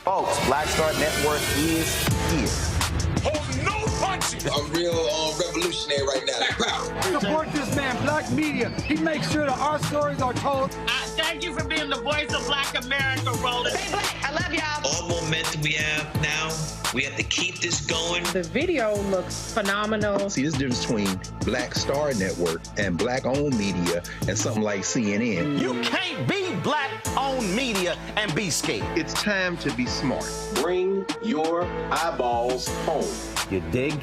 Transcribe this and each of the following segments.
Folks, Black Star Network is here. Hold no punches! I'm real revolutionary right now. Black power. Support this man, Black Media. He makes sure that our stories are told. Thank you for being the voice of Black America, Roland. Stay black. I love y'all. All momentum we have now, we have to keep this going. The video looks phenomenal. See, this difference between Black Star Network and Black-owned media and something like CNN. You can't be Black-owned media and be scared. It's time to be smart. Bring your eyeballs home. You dig?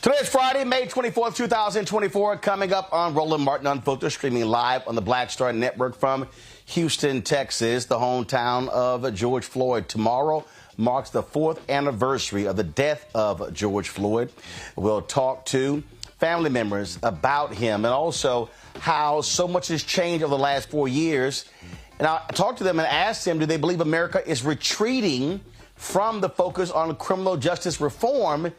Today is Friday, May 24th, 2024. Coming up on Roland Martin Unfiltered, streaming live on the Black Star Network from Houston, Texas, the hometown of George Floyd. Tomorrow marks the 4th anniversary of the death of George Floyd. We'll talk to family members about him and also how so much has changed over the last 4 years. And I talked to them and asked them, do they believe America is retreating from the focus on criminal justice reform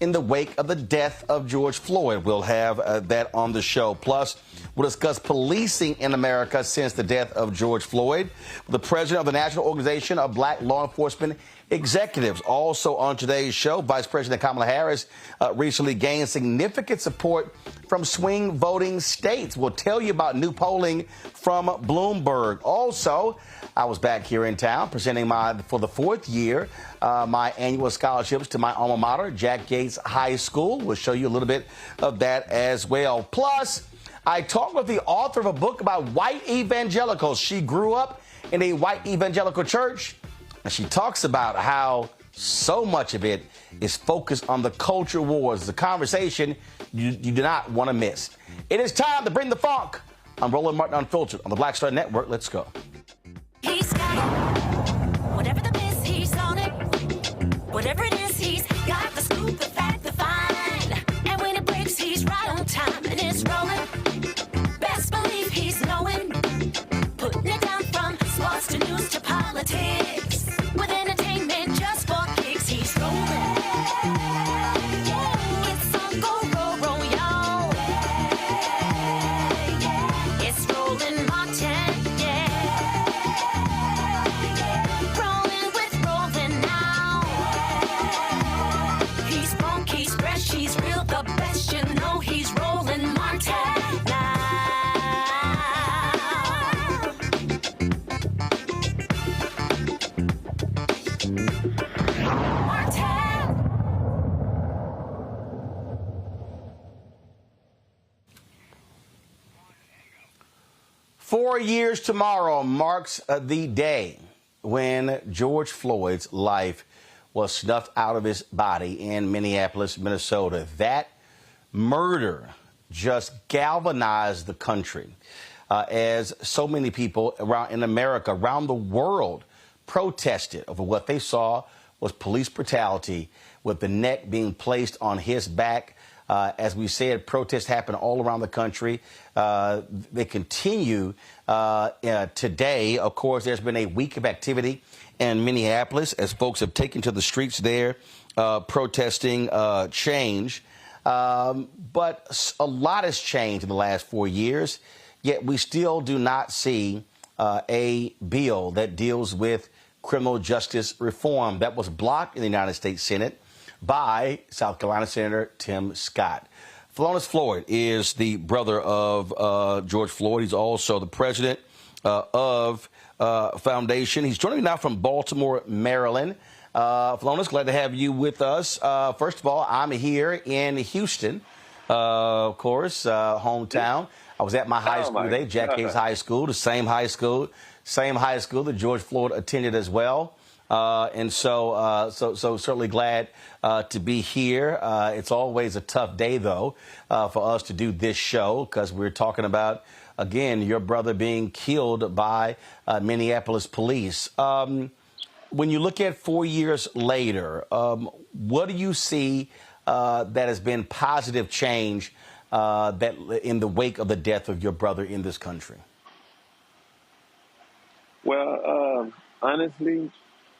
in the wake of the death of George Floyd? We'll have that on the show. Plus, we'll discuss policing in America since the death of George Floyd. The president of the National Organization of Black Law Enforcement Executives. Also on today's show, Vice President Kamala Harris recently gained significant support from swing voting states. We'll tell you about new polling from Bloomberg. Also, I was back here in town presenting for the 4th year, my annual scholarships to my alma mater, Yates High School. We'll show you a little bit of that as well. Plus, I talked with the author of a book about white evangelicals. She grew up in a white evangelical church, and she talks about how so much of it is focused on the culture wars, the conversation you do not want to miss. It is time to bring the funk. I'm Roland Martin Unfiltered on the Black Star Network. Let's go. He's got it. Whatever the miss, he's on it. Whatever it is, he's got the scoop, the fact, the find. And when it breaks, he's right on time and it's rolling. Best believe he's knowing. Putting it down from sports to news to politics. With entertainment just for kicks, he's rolling. It's on go, roll, y'all. It's Roland Martin. He's real, the best, you know he's Roland Martin now. 4 years tomorrow marks the day when George Floyd's life was snuffed out of his body in Minneapolis, Minnesota. That murder just galvanized the country as so many people around in America, around the world, protested over what they saw was police brutality, with the neck being placed on his back. As we said, protests happen all around the country. They continue today. Of course, there's been a week of activity in Minneapolis as folks have taken to the streets there protesting change. But a lot has changed in the last 4 years, yet we still do not see a bill that deals with criminal justice reform that was blocked in the United States Senate by South Carolina Senator Tim Scott. Philonise Floyd is the brother of George Floyd. He's also the president of Foundation. He's joining me now from Baltimore, Maryland. Philonise, glad to have you with us. First of all, I'm here in Houston, of course, hometown. I was at my high school today, Jack Yates High School, the same high school that George Floyd attended as well. And so certainly glad to be here. It's always a tough day, though, for us to do this show because we're talking about, again, your brother being killed by Minneapolis police. When you look at 4 years later, what do you see that has been positive change that in the wake of the death of your brother in this country? Well, honestly,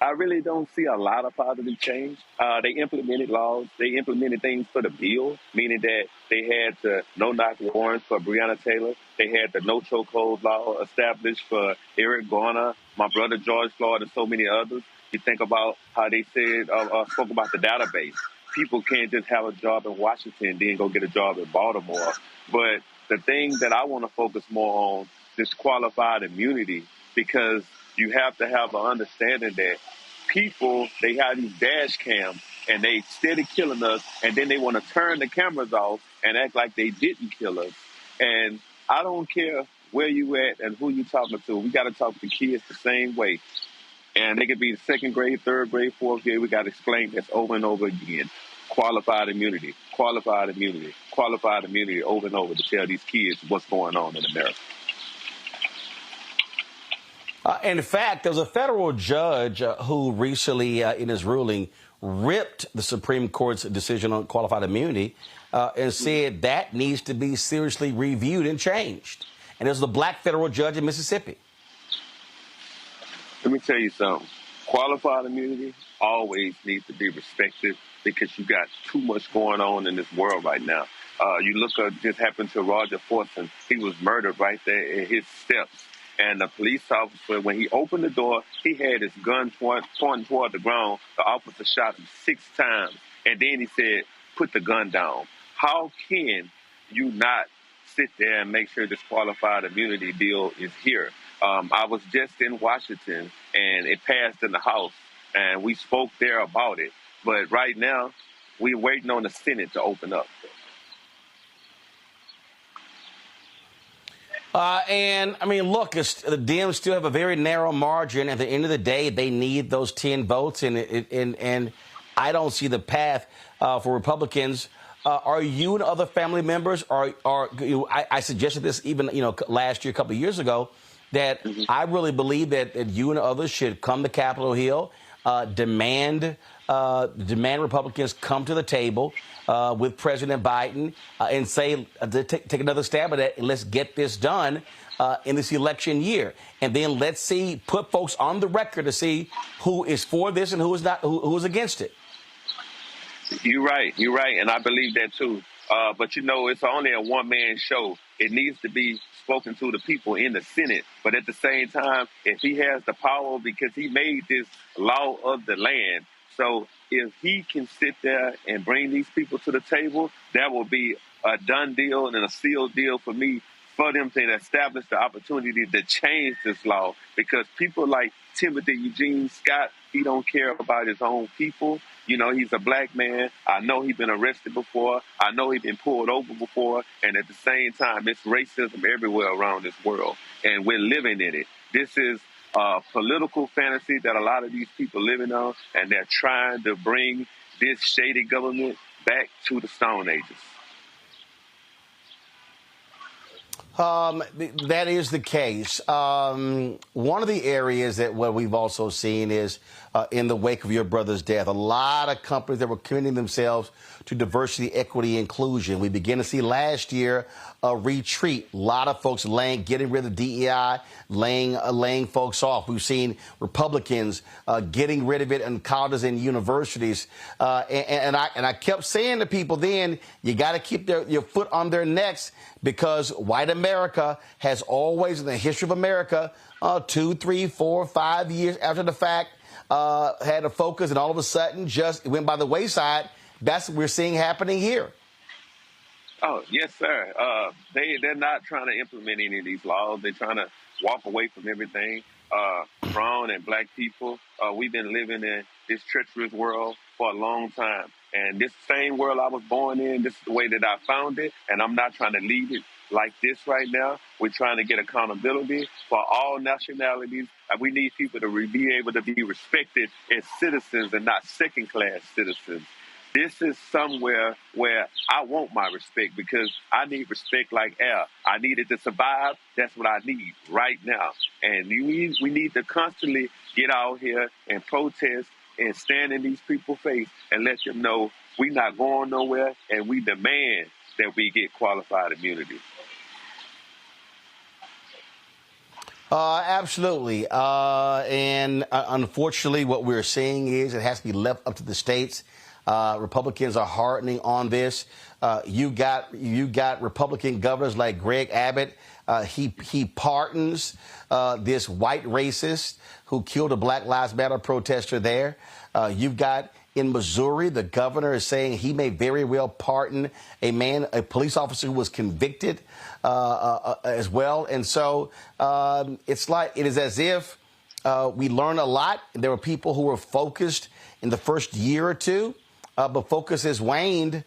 I really don't see a lot of positive change. They implemented laws. They implemented things for the bill, meaning that they had the no-knock warrants for Breonna Taylor. They had the no-chokehold law established for Eric Garner, my brother George Floyd, and so many others. You think about how they said, spoke about the database. People can't just have a job in Washington and then go get a job in Baltimore. But the thing that I want to focus more on is qualified immunity, because you have to have an understanding that people, they have these dash cams and they steady killing us, and then they want to turn the cameras off and act like they didn't kill us. And I don't care where you at and who you talking to. We got to talk to kids the same way. And they could be the second grade, third grade, fourth grade. We got to explain this over and over again. Qualified immunity, qualified immunity, qualified immunity over and over to tell these kids what's going on in America. In fact, there was a federal judge who recently, in his ruling, ripped the Supreme Court's decision on qualified immunity and said that needs to be seriously reviewed and changed. And this was a black federal judge in Mississippi. Let me tell you something. Qualified immunity always needs to be respected because you got too much going on in this world right now. You look at just happened to Roger Forson. He was murdered right there at his steps. And the police officer, when he opened the door, he had his gun pointing toward the ground. The officer shot him 6 times. And then he said, put the gun down. How can you not sit there and make sure this qualified immunity bill is here? I was just in Washington, and it passed in the House, and we spoke there about it. But right now, we're waiting on the Senate to open up. And, I mean, look, the Dems still have a very narrow margin. At the end of the day, they need those 10 votes, and I don't see the path for Republicans. Are you and other family members, I suggested this even, last year, a couple of years ago, that I really believe that you and others should come to Capitol Hill, demand Republicans come to the table with President Biden and say, take another stab at it, and let's get this done in this election year. And then let's see, put folks on the record to see who is for this and who is not, who is against it. You're right. And I believe that, too. But, it's only a one-man show. It needs to be spoken to the people in the Senate. But at the same time, if he has the power, because he made this law of the land, so if he can sit there and bring these people to the table, that will be a done deal and a sealed deal for me, for them to establish the opportunity to change this law. Because people like Timothy Eugene Scott, he don't care about his own people. He's a black man. I know he's been arrested before. I know he's been pulled over before. And at the same time, it's racism everywhere around this world. And we're living in it. This is a political fantasy that a lot of these people living on, and they're trying to bring this shady government back to the Stone Ages. That is the case. One of the areas that what we've also seen is in the wake of your brother's death, a lot of companies that were committing themselves to diversity, equity, inclusion. We began to see last year a retreat. A lot of folks getting rid of DEI, laying folks off. We've seen Republicans getting rid of it in colleges and universities. And I kept saying to people then, you got to keep your foot on their necks, because white America has always, in the history of America, 2, 3, 4, 5 years after the fact, had a focus, and all of a sudden just went by the wayside. That's what we're seeing happening here. Oh, yes, sir. They're not trying to implement any of these laws. They're trying to walk away from everything. Brown and black people, we've been living in this treacherous world for a long time. And this same world I was born in, this is the way that I found it, and I'm not trying to leave it like this right now. We're trying to get accountability for all nationalities. We need people to be able to be respected as citizens and not second-class citizens. This is somewhere where I want my respect, because I need respect like air. I need it to survive. That's what I need right now. And we need to constantly get out here and protest and stand in these people's face and let them know we're not going nowhere, and we demand that we get qualified immunity. Absolutely. And unfortunately, what we're seeing is it has to be left up to the states. Republicans are hardening on this. You got Republican governors like Greg Abbott. He pardons this white racist who killed a Black Lives Matter protester there. You've got in Missouri, the governor is saying he may very well pardon a police officer who was convicted as well. And so it is as if we learn a lot. There were people who were focused in the first year or two, but focus has waned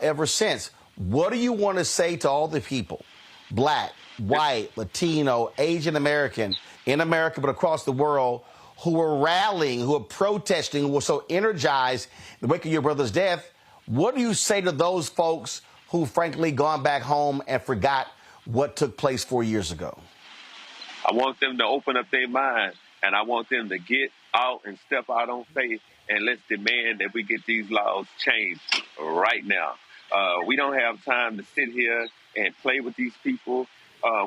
ever since. What do you want to say to all the people, black, white, Latino, Asian American, in America but across the world, who are rallying, who are protesting, who were so energized in the wake of your brother's death? What do you say to those folks who, frankly, gone back home and forgot what took place 4 years ago? I want them to open up their mind, and I want them to get out and step out on faith, and let's demand that we get these laws changed right now. We don't have time to sit here and play with these people.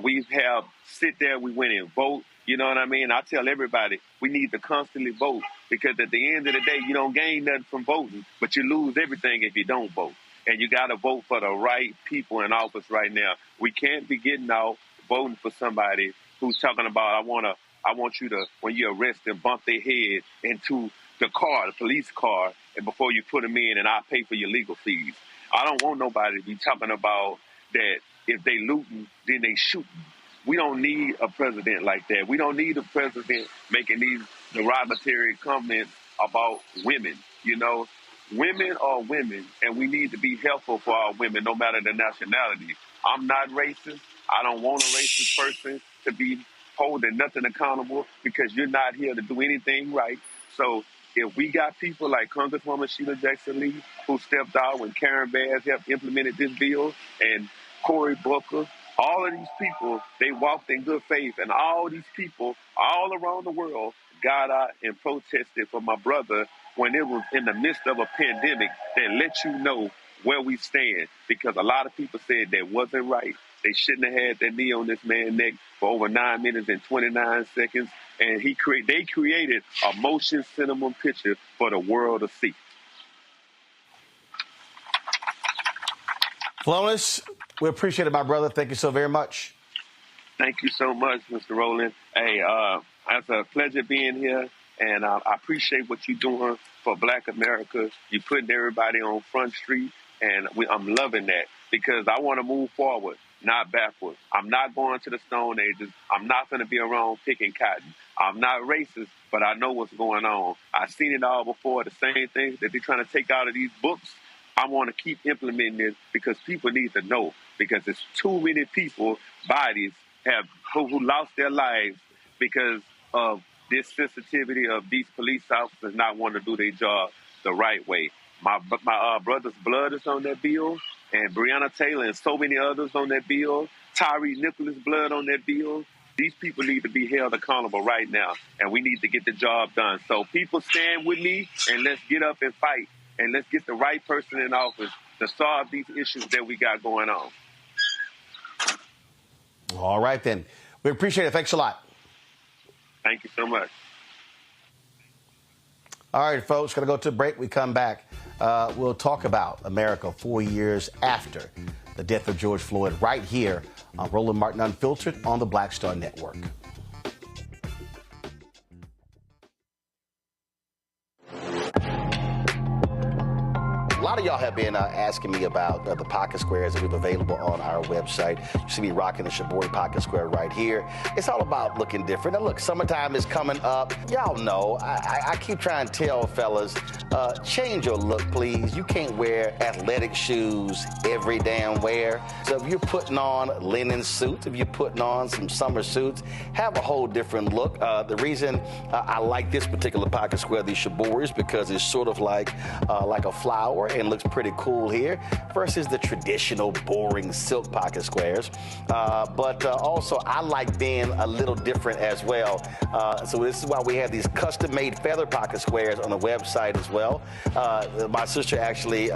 We went and vote. You know what I mean? I tell everybody we need to constantly vote, because at the end of the day, you don't gain nothing from voting, but you lose everything if you don't vote. And you got to vote for the right people in office right now. We can't be getting out voting for somebody who's talking about, I want you to, when you arrest them, bump their head into the police car, and before you put them in, and I pay for your legal fees. I don't want nobody to be talking about that if they looting, then they shooting. We don't need a president like that. We don't need a president making these derogatory comments about women. You know, women are women, and we need to be helpful for our women, no matter the nationality. I'm not racist. I don't want a racist person to be holding nothing accountable, because you're not here to do anything right. So if we got people like Congresswoman Sheila Jackson-Lee, who stepped out when Karen Bass helped implemented this bill, and Cory Booker, all of these people, they walked in good faith, and all these people all around the world got out and protested for my brother when it was in the midst of a pandemic, that let you know where we stand, because a lot of people said that wasn't right. They shouldn't have had that knee on this man's neck for over 9 minutes and 29 seconds, and they created a motion cinema picture for the world to see. Philonise, we appreciate it, my brother. Thank you so very much. Thank you so much, Mr. Roland. Hey, it's a pleasure being here, and I appreciate what you're doing for Black America. You're putting everybody on Front Street, and I'm loving that, because I want to move forward, not backward. I'm not going to the Stone Ages. I'm not going to be around picking cotton. I'm not racist, but I know what's going on. I've seen it all before, the same things that they're trying to take out of these books. I want to keep implementing this, because people need to know, because there's too many people, bodies who lost their lives because of this sensitivity of these police officers not wanting to do their job the right way. My brother's blood is on that bill, and Breonna Taylor and so many others on that bill Tyree Nicholas blood on their bills. These people need to be held accountable right now, and we need to get the job done. So people stand with me, and let's get up and fight, and let's get the right person in office to solve these issues that we got going on. All right, then. We appreciate it. Thanks a lot. Thank you so much. All right, folks, going to go to a break. We come back. We'll talk about America 4 years after the death of George Floyd right here on Roland Martin Unfiltered on the Black Star Network. A lot of y'all have been asking me about the pocket squares that we have available on our website. You see me rocking the Shibori pocket square right here. It's all about looking different. Now, look, summertime is coming up. Y'all know, I keep trying to tell fellas, change your look, please. You can't wear athletic shoes every damn wear. So if you're putting on linen suits, if you're putting on some summer suits, have a whole different look. The reason I like this particular pocket square, the Shibori, is because it's sort of like a flower and looks pretty cool here versus the traditional boring silk pocket squares. But also I like being a little different as well. So this is why we have these custom-made feather pocket squares on the website as well. My sister actually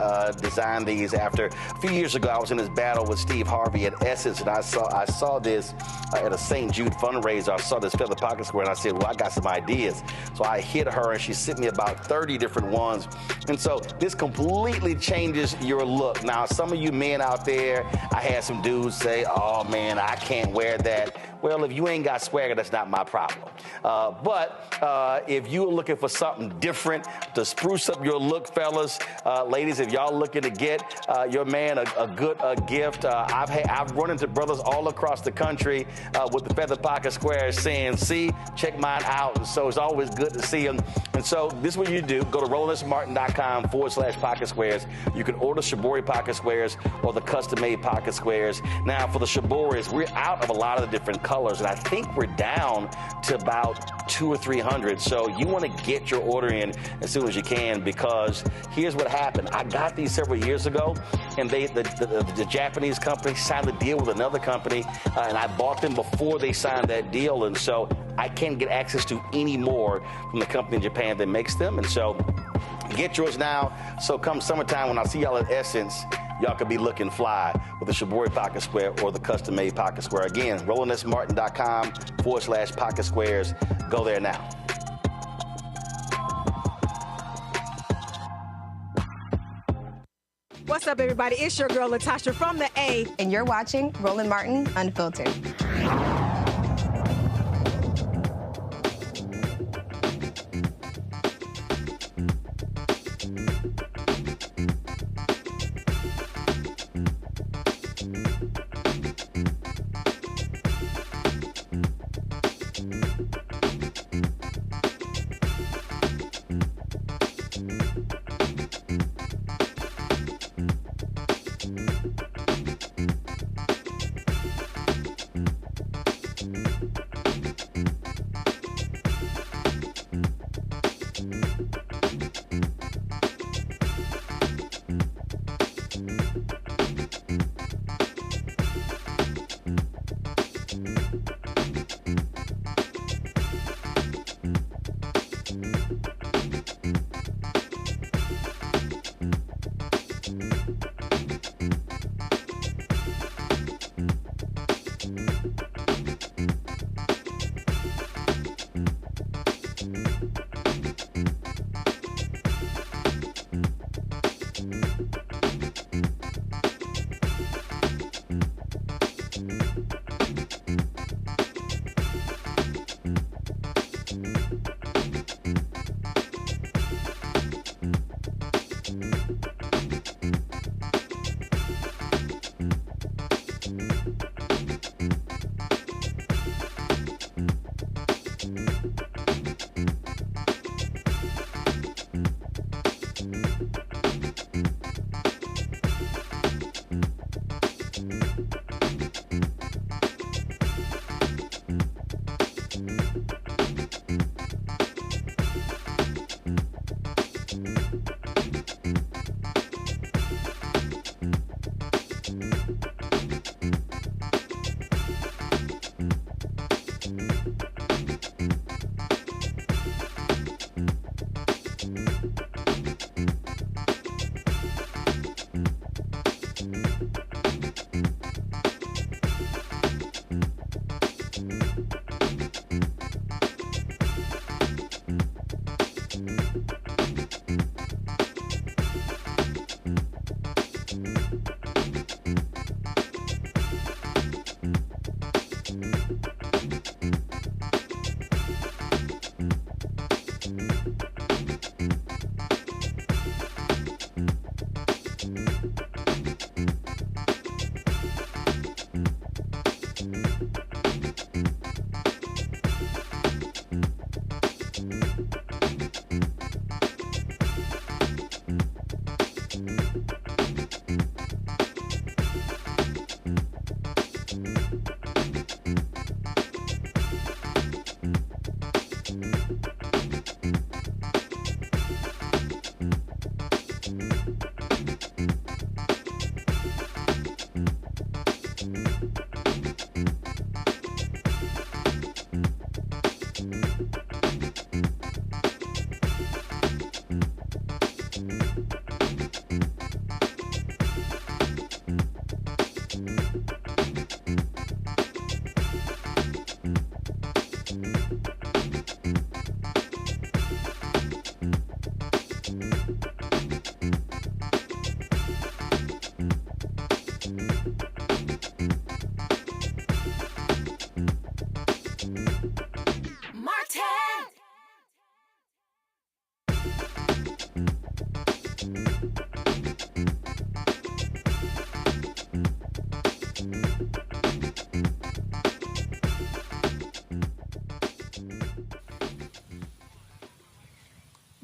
designed these after a few years ago. I was in this battle with Steve Harvey at Essence, and I saw this at a St. Jude fundraiser. I saw this feather pocket square, and I said, well, I got some ideas. So I hit her, and she sent me about 30 different ones. And so this completely changes your look. Now, some of you men out there, I had some dudes say, oh, man, I can't wear that. Well, if you ain't got swagger, that's not my problem. But if you're looking for something different to spruce up your look, fellas, ladies, if y'all looking to get your man a good gift, I've run into brothers all across the country with the feather pocket squares saying, see, check mine out. And so it's always good to see them. And so this is what you do. Go to RolandSMartin.com/pocket squares. You can order Shibori pocket squares or the custom-made pocket squares. Now, for the Shiboris, we're out of a lot of the different colors, and I think we're down to about 200 or 300. So you want to get your order in as soon as you can, because here's what happened. I got these several years ago, and the Japanese company signed a deal with another company, and I bought them before they signed that deal, and so I can't get access to any more from the company in Japan that makes them. And so get yours now. So come summertime, when I see y'all at Essence, y'all could be looking fly with the Shibori pocket square or the custom-made pocket square. Again, RolandSMartin.com/pocket squares. Go there now. What's up, everybody? It's your girl, Latasha from the A. And you're watching Roland Martin Unfiltered.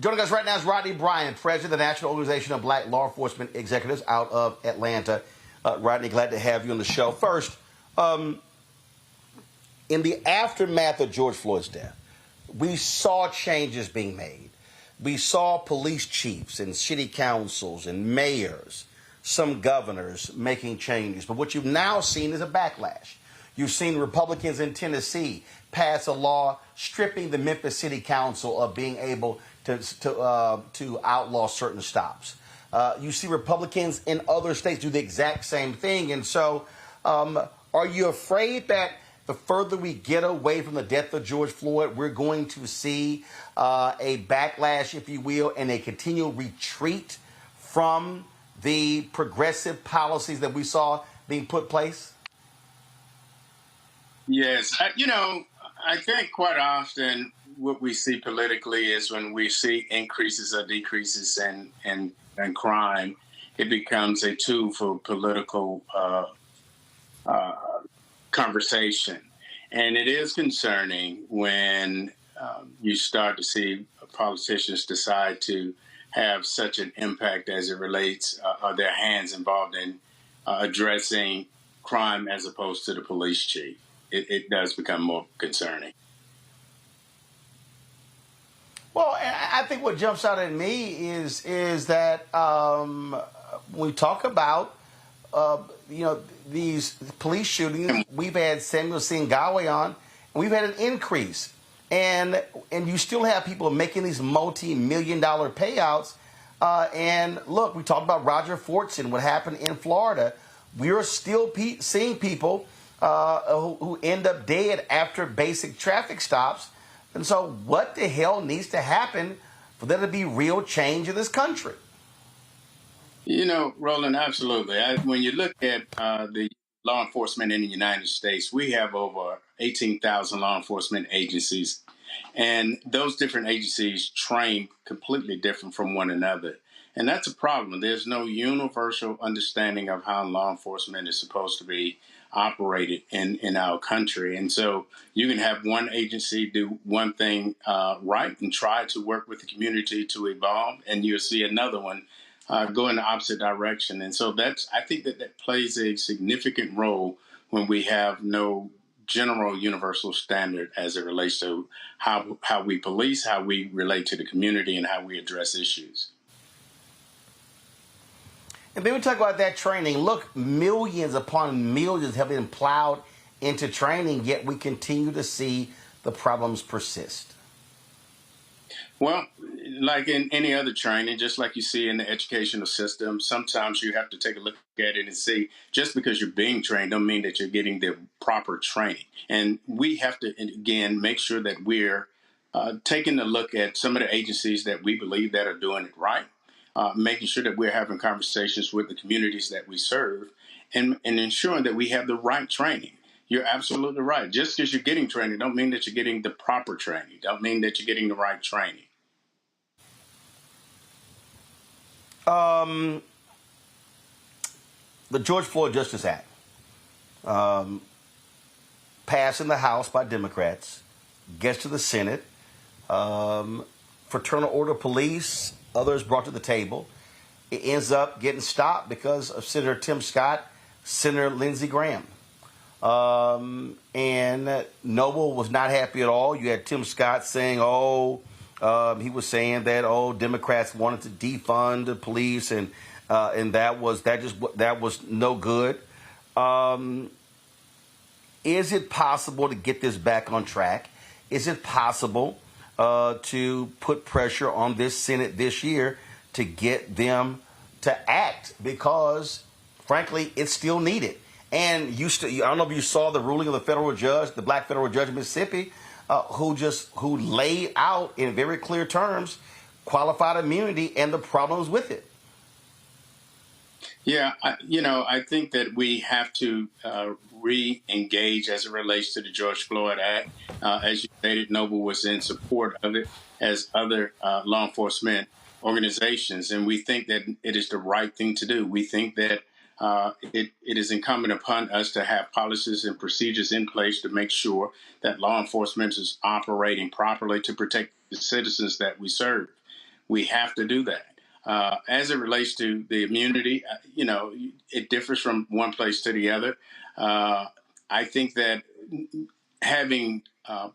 Joining us right now is Rodney Bryant, president of the National Organization of Black Law Enforcement Executives out of Atlanta. Rodney, glad to have you on the show. First, in the aftermath of George Floyd's death, we saw changes being made. We saw police chiefs and city councils and mayors, some governors making changes. But what you've now seen is a backlash. You've seen Republicans in Tennessee pass a law stripping the Memphis City Council of being able to outlaw certain stops. You see Republicans in other states do the exact same thing. And so are you afraid that the further we get away from the death of George Floyd, we're going to see a backlash, if you will, and a continual retreat from the progressive policies that we saw being put in place? Yes. I think quite often what we see politically is when we see increases or decreases in crime, it becomes a tool for political conversation. And it is concerning when you start to see politicians decide to have such an impact as it relates, or their hands involved in addressing crime as opposed to the police chief. It does become more concerning. Well, I think what jumps out at me is that when we talk about these police shootings, we've had Samuel Singawe on, and we've had an increase, and you still have people making these multi-million-dollar payouts. And look, we talked about Roger Fortson, what happened in Florida. We are still seeing people who end up dead after basic traffic stops. And so what the hell needs to happen for there to be real change in this country? Roland, absolutely. When you look at the law enforcement in the United States, we have over 18,000 law enforcement agencies. And those different agencies train completely different from one another. And that's a problem. There's no universal understanding of how law enforcement is supposed to be operated in our country. And so you can have one agency do one thing right and try to work with the community to evolve, and you'll see another one go in the opposite direction. And so I think that plays a significant role when we have no general universal standard as it relates to how we police, how we relate to the community, and how we address issues. And then we talk about that training. Look, millions upon millions have been plowed into training, yet we continue to see the problems persist. Well, like in any other training, just like you see in the educational system, sometimes you have to take a look at it and see, just because you're being trained don't mean that you're getting the proper training. And we have to, again, make sure that we're taking a look at some of the agencies that we believe that are doing it right, making sure that we're having conversations with the communities that we serve, and ensuring that we have the right training. You're absolutely right. Just because you're getting training don't mean that you're getting the proper training. Don't mean that you're getting the right training. The George Floyd Justice Act, passed in the House by Democrats, gets to the Senate, fraternal order police, others brought to the table. It ends up getting stopped because of Senator Tim Scott, Senator Lindsey Graham. And Noble was not happy at all. You had Tim Scott saying, he was saying that, Democrats wanted to defund the police, and that was no good. Is it possible to get this back on track? Is it possible to put pressure on this Senate this year to get them to act? Because, frankly, it's still needed. And I don't know if you saw the ruling of the federal judge, the black federal judge in Mississippi, who laid out in very clear terms qualified immunity and the problems with it. Yeah, I think that we have to re-engage as it relates to the George Floyd Act. As you stated, Noble was in support of it, as other law enforcement organizations, and we think that it is the right thing to do. We think that it is incumbent upon us to have policies and procedures in place to make sure that law enforcement is operating properly to protect the citizens that we serve. We have to do that. As it relates to the immunity, it differs from one place to the other. I think that having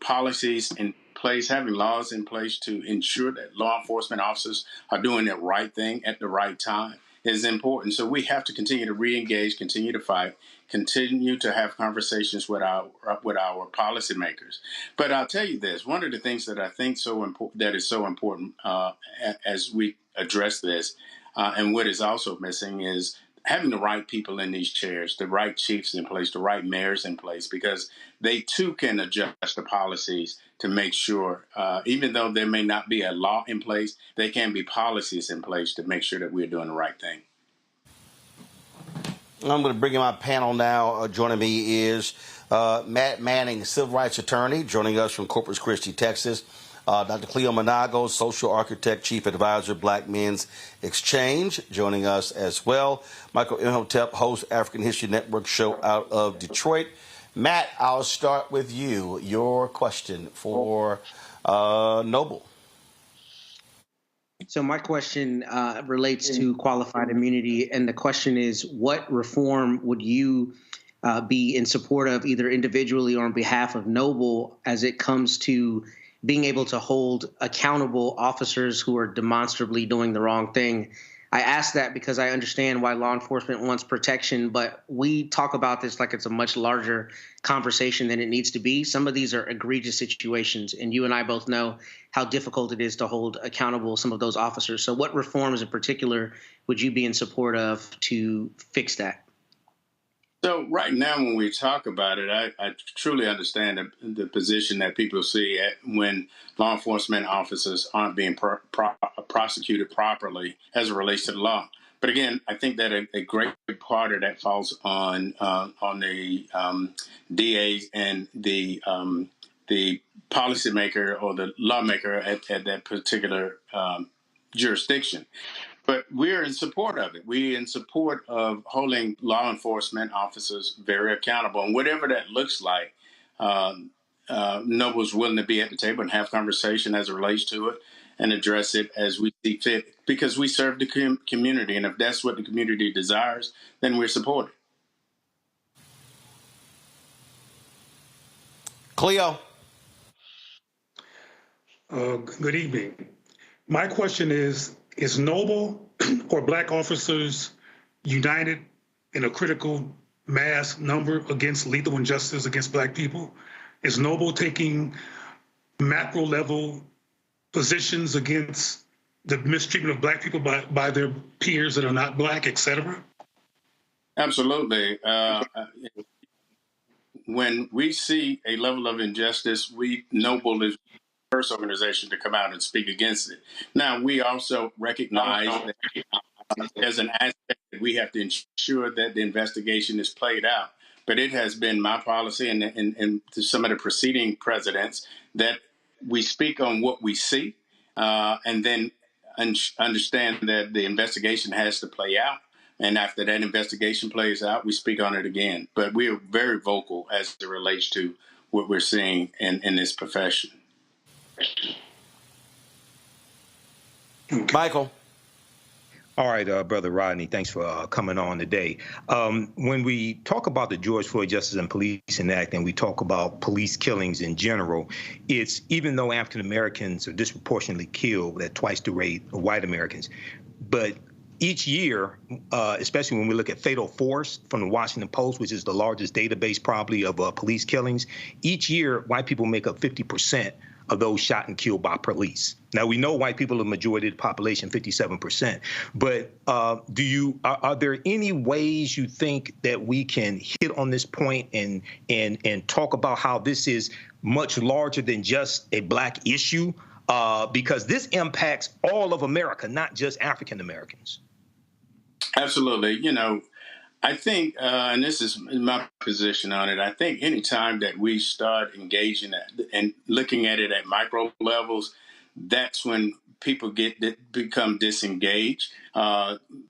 policies in place, having laws in place to ensure that law enforcement officers are doing the right thing at the right time is important. So we have to continue to re-engage, continue to fight, continue to have conversations with our policymakers. But I'll tell you this: one of the things that I think that is so important as we address this, and what is also missing is having the right people in these chairs, the right chiefs in place, the right mayors in place, because they too can adjust the policies to make sure, even though there may not be a law in place, there can be policies in place to make sure that we're doing the right thing. I'm going to bring in my panel now. Joining me is Matt Manning, civil rights attorney, joining us from Corpus Christi, Texas. Dr. Cleo Monago, social architect, chief advisor, Black Men's Exchange, joining us as well. Michael Imhotep, host, African History Network show out of Detroit. Matt, I'll start with you. Your question for Noble. So my question relates to qualified immunity, and the question is, what reform would you be in support of, either individually or on behalf of Noble, as it comes to being able to hold accountable officers who are demonstrably doing the wrong thing? I ask that because I understand why law enforcement wants protection, but we talk about this like it's a much larger conversation than it needs to be. Some of these are egregious situations, and you and I both know how difficult it is to hold accountable some of those officers. So what reforms in particular would you be in support of to fix that? So right now, when we talk about it, I truly understand the position that people see when law enforcement officers aren't being prosecuted properly as it relates to the law. But again, I think that a great part of that falls on the DAs and the policymaker or the lawmaker at that particular jurisdiction. But we're in support of it. We're in support of holding law enforcement officers very accountable. And whatever that looks like, Noble's willing to be at the table and have conversation as it relates to it and address it as we see fit, because we serve the community. And if that's what the community desires, then we're supported. Cleo. Good evening. My question is Noble or Black officers united in a critical mass number against lethal injustice against Black people? Is Noble taking macro level positions against the mistreatment of Black people by their peers that are not Black, et cetera? Absolutely. When we see a level of injustice, Noble is first organization to come out and speak against it. Now, we also recognize that there's an aspect that we have to ensure that the investigation is played out. But it has been my policy and to some of the preceding presidents that we speak on what we see and then understand that the investigation has to play out. And after that investigation plays out, we speak on it again. But we are very vocal as it relates to what we're seeing in this profession. Michael. All right, Brother Rodney, thanks for coming on today. When we talk about the George Floyd Justice and Policing Act and we talk about police killings in general, it's even though African Americans are disproportionately killed at twice the rate of white Americans, but each year, especially when we look at fatal force from the Washington Post, which is the largest database probably of police killings, each year white people make up 50% of those shot and killed by police. Now, we know white people are the majority of the population, 57%. But are there any ways you think that we can hit on this point and talk about how this is much larger than just a Black issue? Because this impacts all of America, not just African Americans. Absolutely. You know, I think, and this is my position on it, I think any time that we start engaging and looking at it at micro levels, that's when people become disengaged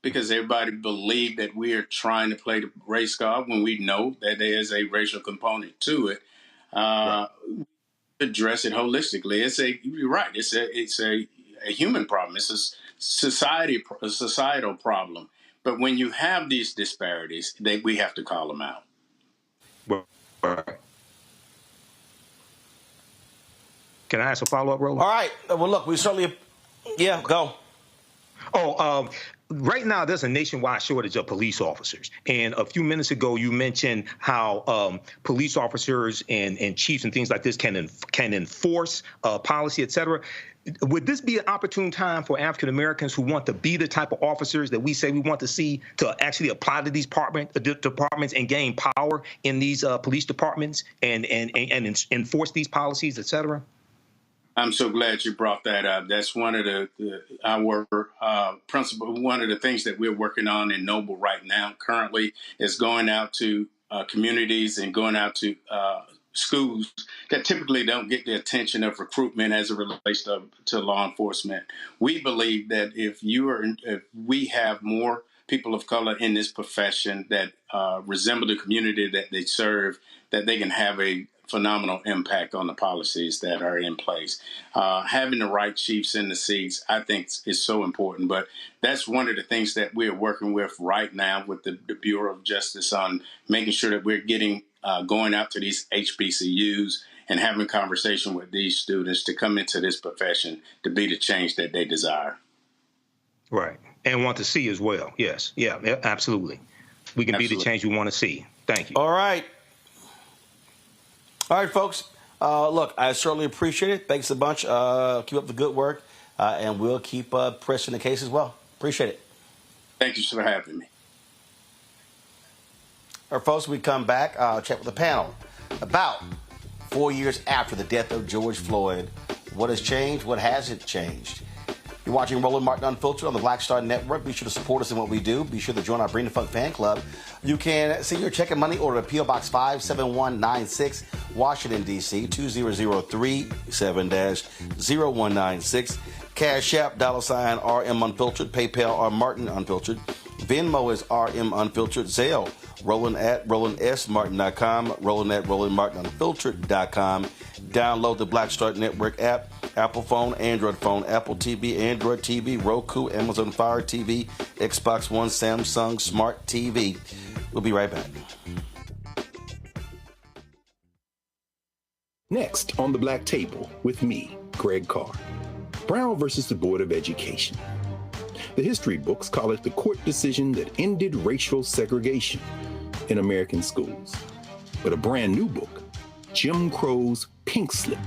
because everybody believes that we are trying to play the race card when we know that there is a racial component to it. Right. Address it holistically. You're right. It's a human problem. It's a societal problem. But when you have these disparities, we have to call them out. Right. Can I ask a follow-up, Roland? All right. Well, look, we certainly... Yeah, go. Right now, there's a nationwide shortage of police officers. And a few minutes ago, you mentioned how police officers and chiefs and things like this can enforce policy, et cetera. Would this be an opportune time for African Americans who want to be the type of officers that we say we want to see to actually apply to these departments and gain power in these police departments and enforce these policies, et cetera? I'm so glad you brought that up. That's one of our principal. One of the things that we're working on in Noble right now currently is going out to communities and going out to schools that typically don't get the attention of recruitment as it relates to law enforcement. We believe that if we have more people of color in this profession that resemble the community that they serve, that they can have a phenomenal impact on the policies that are in place. Having the right chiefs in the seats, I think, is so important. But that's one of the things that we're working with right now with the Bureau of Justice on making sure that we're going out to these HBCUs and having a conversation with these students to come into this profession to be the change that they desire. Right. And want to see as well. Yes. Yeah, absolutely. We can be the change we want to see. Thank you. All right. All right, folks. Look, I certainly appreciate it. Thanks a bunch. Keep up the good work, and we'll keep pressing the case as well. Appreciate it. Thank you for having me. All right, folks, we come back, check with the panel. About 4 years after the death of George Floyd, what has changed? What hasn't changed? You're watching Roland Martin Unfiltered on the Black Star Network. Be sure to support us in what we do. Be sure to join our Bring the Funk fan club. You can send your check and money order to P.O. Box 57196, Washington, D.C., 20037-0196. Cash App, $ RM Unfiltered. PayPal, R Martin Unfiltered. Venmo is RM Unfiltered. Zelle, Roland at RolandSMartin.com. Roland at RolandMartinUnfiltered.com. Download the Black Star Network app. Apple phone, Android phone, Apple TV, Android TV, Roku, Amazon Fire TV, Xbox One, Samsung Smart TV. We'll be right back. Next on the Black Table with me, Greg Carr. Brown versus the Board of Education. The history books call it the court decision that ended racial segregation in American schools. But a brand new book, Jim Crow's Pink Slip,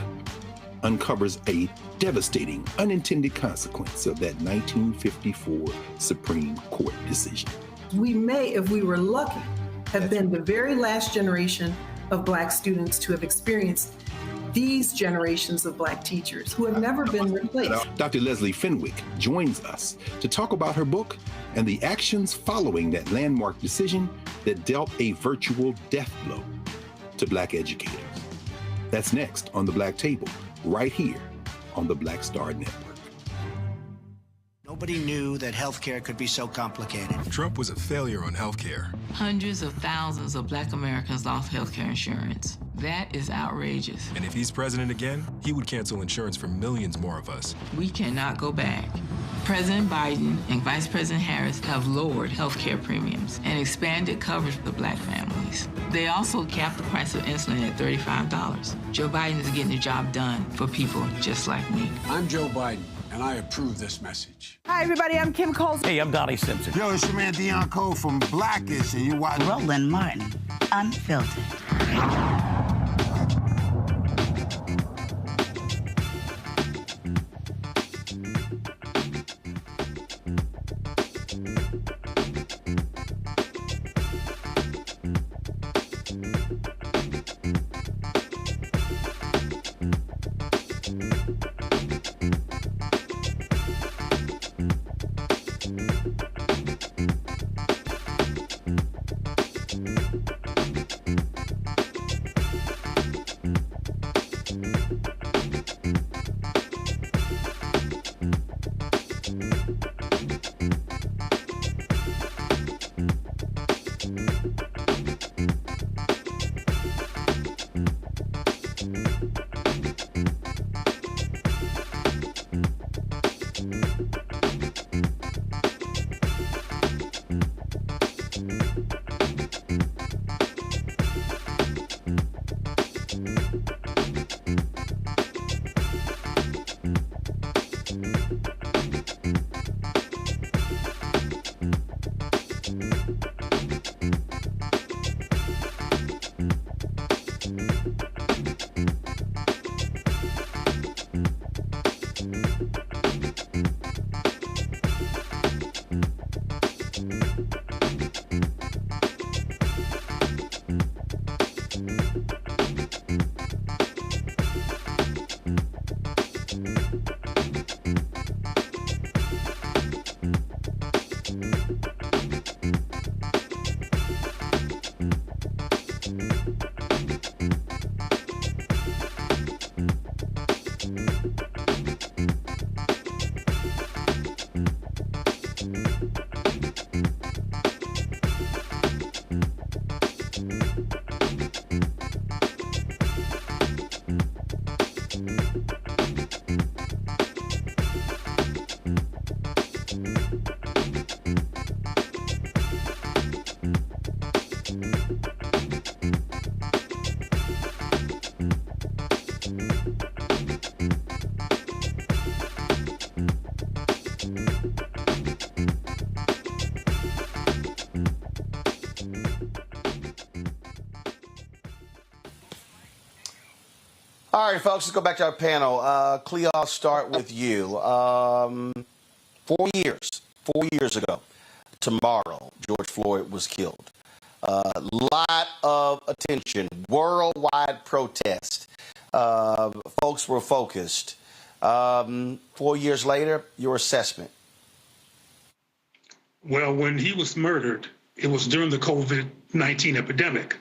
uncovers a devastating unintended consequence of that 1954 Supreme Court decision. We may, if we were lucky, have been the very last generation of Black students to have experienced these generations of Black teachers who have never been replaced. Dr. Leslie Fenwick joins us to talk about her book and the actions following that landmark decision that dealt a virtual death blow to Black educators. That's next on the Black Table, right here on the Black Star Network. Nobody knew that healthcare could be so complicated. Trump was a failure on healthcare. Hundreds of thousands of Black Americans lost healthcare insurance. That is outrageous. And if he's president again, he would cancel insurance for millions more of us. We cannot go back. President Biden and Vice President Harris have lowered healthcare premiums and expanded coverage for Black families. They also capped the price of insulin at $35. Joe Biden is getting the job done for people just like me. I'm Joe Biden, and I approve this message. Hi, everybody. I'm Kim Coles. Hey, I'm Donnie Simpson. Yo, it's your man Deion Cole from Blackish, and you watch Roland Martin Unfiltered. All right, folks, let's go back to our panel. Cleo, I'll start with you. 4 years ago, tomorrow, George Floyd was killed. Lot of attention, worldwide protest. Folks were focused. 4 years later, your assessment. Well, when he was murdered, it was during the COVID-19 epidemic.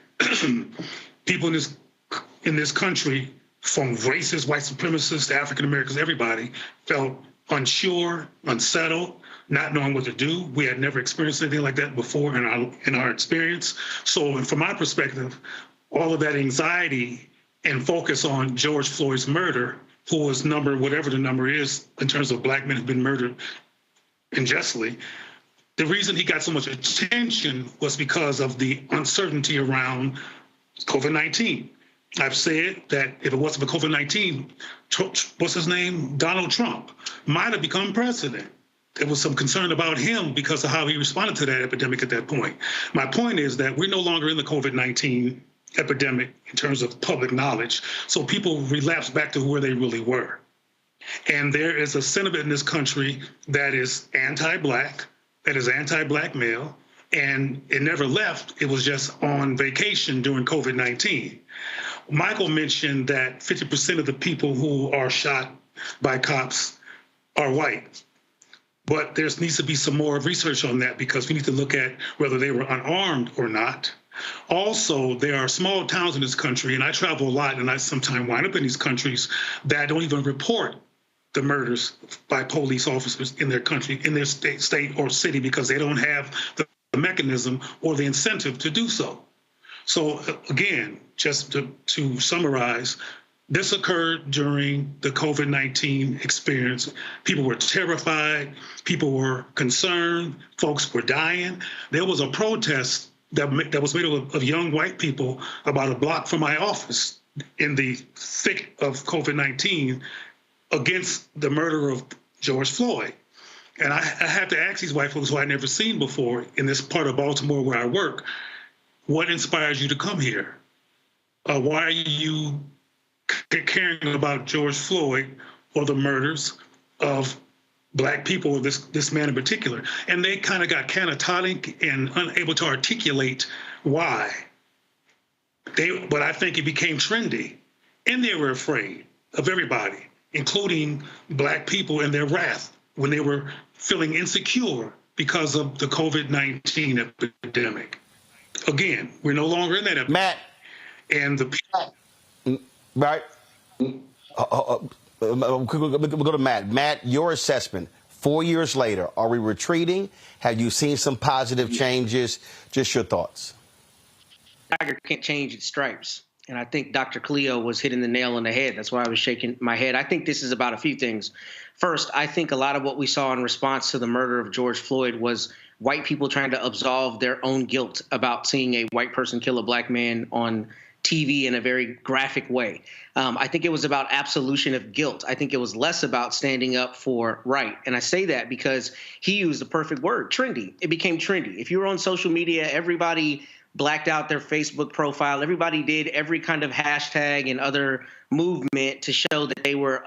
People in this country, from racists, white supremacists to African Americans, everybody felt unsure, unsettled, not knowing what to do. We had never experienced anything like that before in our experience. So from my perspective, all of that anxiety and focus on George Floyd's murder, who was whatever the number is in terms of black men who've been murdered unjustly, the reason he got so much attention was because of the uncertainty around COVID-19. I've said that if it wasn't for COVID-19, what's his name? Donald Trump might have become president. There was some concern about him because of how he responded to that epidemic at that point. My point is that we're no longer in the COVID-19 epidemic in terms of public knowledge. So people relapse back to where they really were. And there is a sentiment in this country that is anti-black, that is anti-black male, and it never left. It was just on vacation during COVID-19. Michael mentioned that 50% of the people who are shot by cops are white. But there needs to be some more research on that because we need to look at whether they were unarmed or not. Also, there are small towns in this country, and I travel a lot, and I sometimes wind up in these countries that don't even report the murders by police officers in their country, in their state or city, because they don't have the mechanism or the incentive to do so. So again, just to summarize, this occurred during the COVID-19 experience. People were terrified. People were concerned. Folks were dying. There was a protest that was made of young white people about a block from my office in the thick of COVID-19 against the murder of George Floyd. And I had to ask these white folks who I'd never seen before in this part of Baltimore where I work, what inspires you to come here? Why are you caring about George Floyd or the murders of black people, or this man in particular? And they kind of got catatonic and unable to articulate why. But I think it became trendy, and they were afraid of everybody, including black people and their wrath when they were feeling insecure because of the COVID-19 epidemic. Again, we're no longer in that epidemic. Matt. And right. We'll go to Matt. Matt, your assessment. 4 years later, are we retreating? Have you seen some positive changes? Just your thoughts. Tiger can't change its stripes. And I think Dr. Cleo was hitting the nail on the head. That's why I was shaking my head. I think this is about a few things. First, I think a lot of what we saw in response to the murder of George Floyd was white people trying to absolve their own guilt about seeing a white person kill a black man on TV in a very graphic way. I think it was about absolution of guilt. I think it was less about standing up for right. And I say that because he used the perfect word, trendy. It became trendy. If you were on social media, everybody blacked out their Facebook profile. Everybody did every kind of hashtag and other movement to show that they were,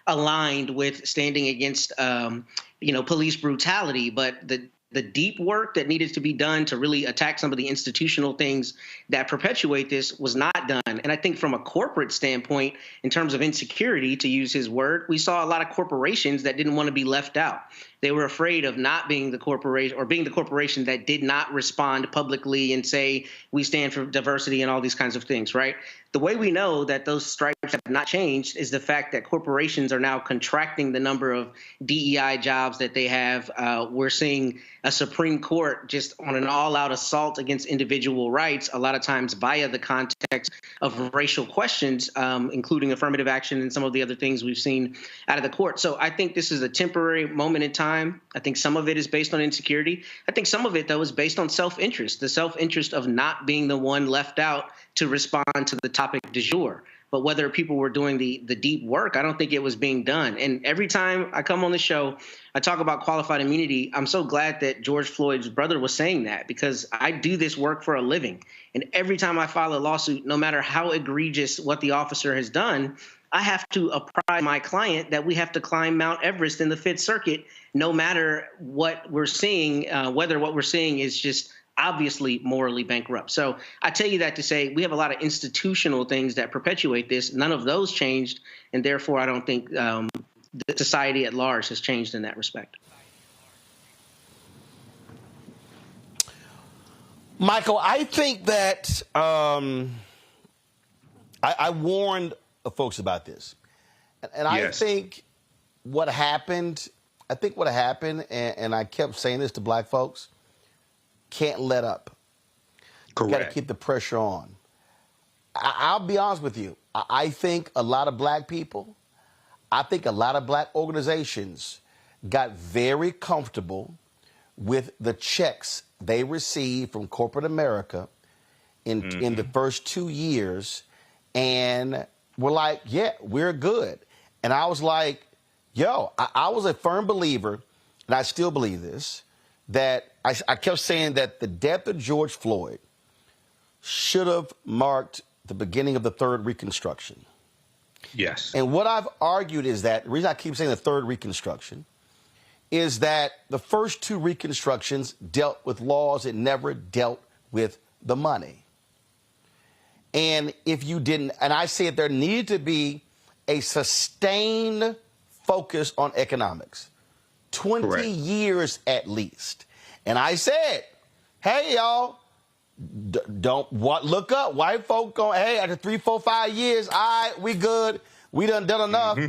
aligned with standing against, police brutality. But the deep work that needed to be done to really attack some of the institutional things that perpetuate this was not done. And I think from a corporate standpoint, in terms of insecurity, to use his word, we saw a lot of corporations that didn't want to be left out. They were afraid of not being the corporation, or being the corporation that did not respond publicly and say, we stand for diversity and all these kinds of things, right? The way we know that those stripes have not changed is the fact that corporations are now contracting the number of DEI jobs that they have. We're seeing a Supreme Court just on an all-out assault against individual rights, a lot of times via the context of racial questions, including affirmative action and some of the other things we've seen out of the court. So I think this is a temporary moment in time. I think some of it is based on insecurity. I think some of it, though, is based on self-interest, the self-interest of not being the one left out to respond to the topic du jour. But whether people were doing the deep work, I don't think it was being done. And every time I come on the show, I talk about qualified immunity. I'm so glad that George Floyd's brother was saying that, because I do this work for a living. And every time I file a lawsuit, no matter how egregious what the officer has done, I have to apprise my client that we have to climb Mount Everest in the Fifth Circuit, no matter what we're seeing, whether what we're seeing is just obviously morally bankrupt. So I tell you that to say we have a lot of institutional things that perpetuate this. None of those changed, and therefore I don't think the society at large has changed in that respect. Michael, I think that I warned folks about this. And I think what happened, and I kept saying this to black folks, can't let up. Correct. Got to keep the pressure on. I'll be honest with you. I think a lot of black people, I think a lot of black organizations got very comfortable with the checks they received from corporate America in the first 2 years, and were like, yeah, we're good. And I was like, yo, I was a firm believer, and I still believe this, that I kept saying that the death of George Floyd should have marked the beginning of the third Reconstruction. Yes. And what I've argued is that, the reason I keep saying the third Reconstruction, is that the first two Reconstructions dealt with laws, it never dealt with the money. And if you didn't, and I said there needed to be a sustained focus on economics, 20 years at least. And I said, hey, y'all, look up. White folk going, hey, after 3, 4, 5 years, all right, we good. We done enough.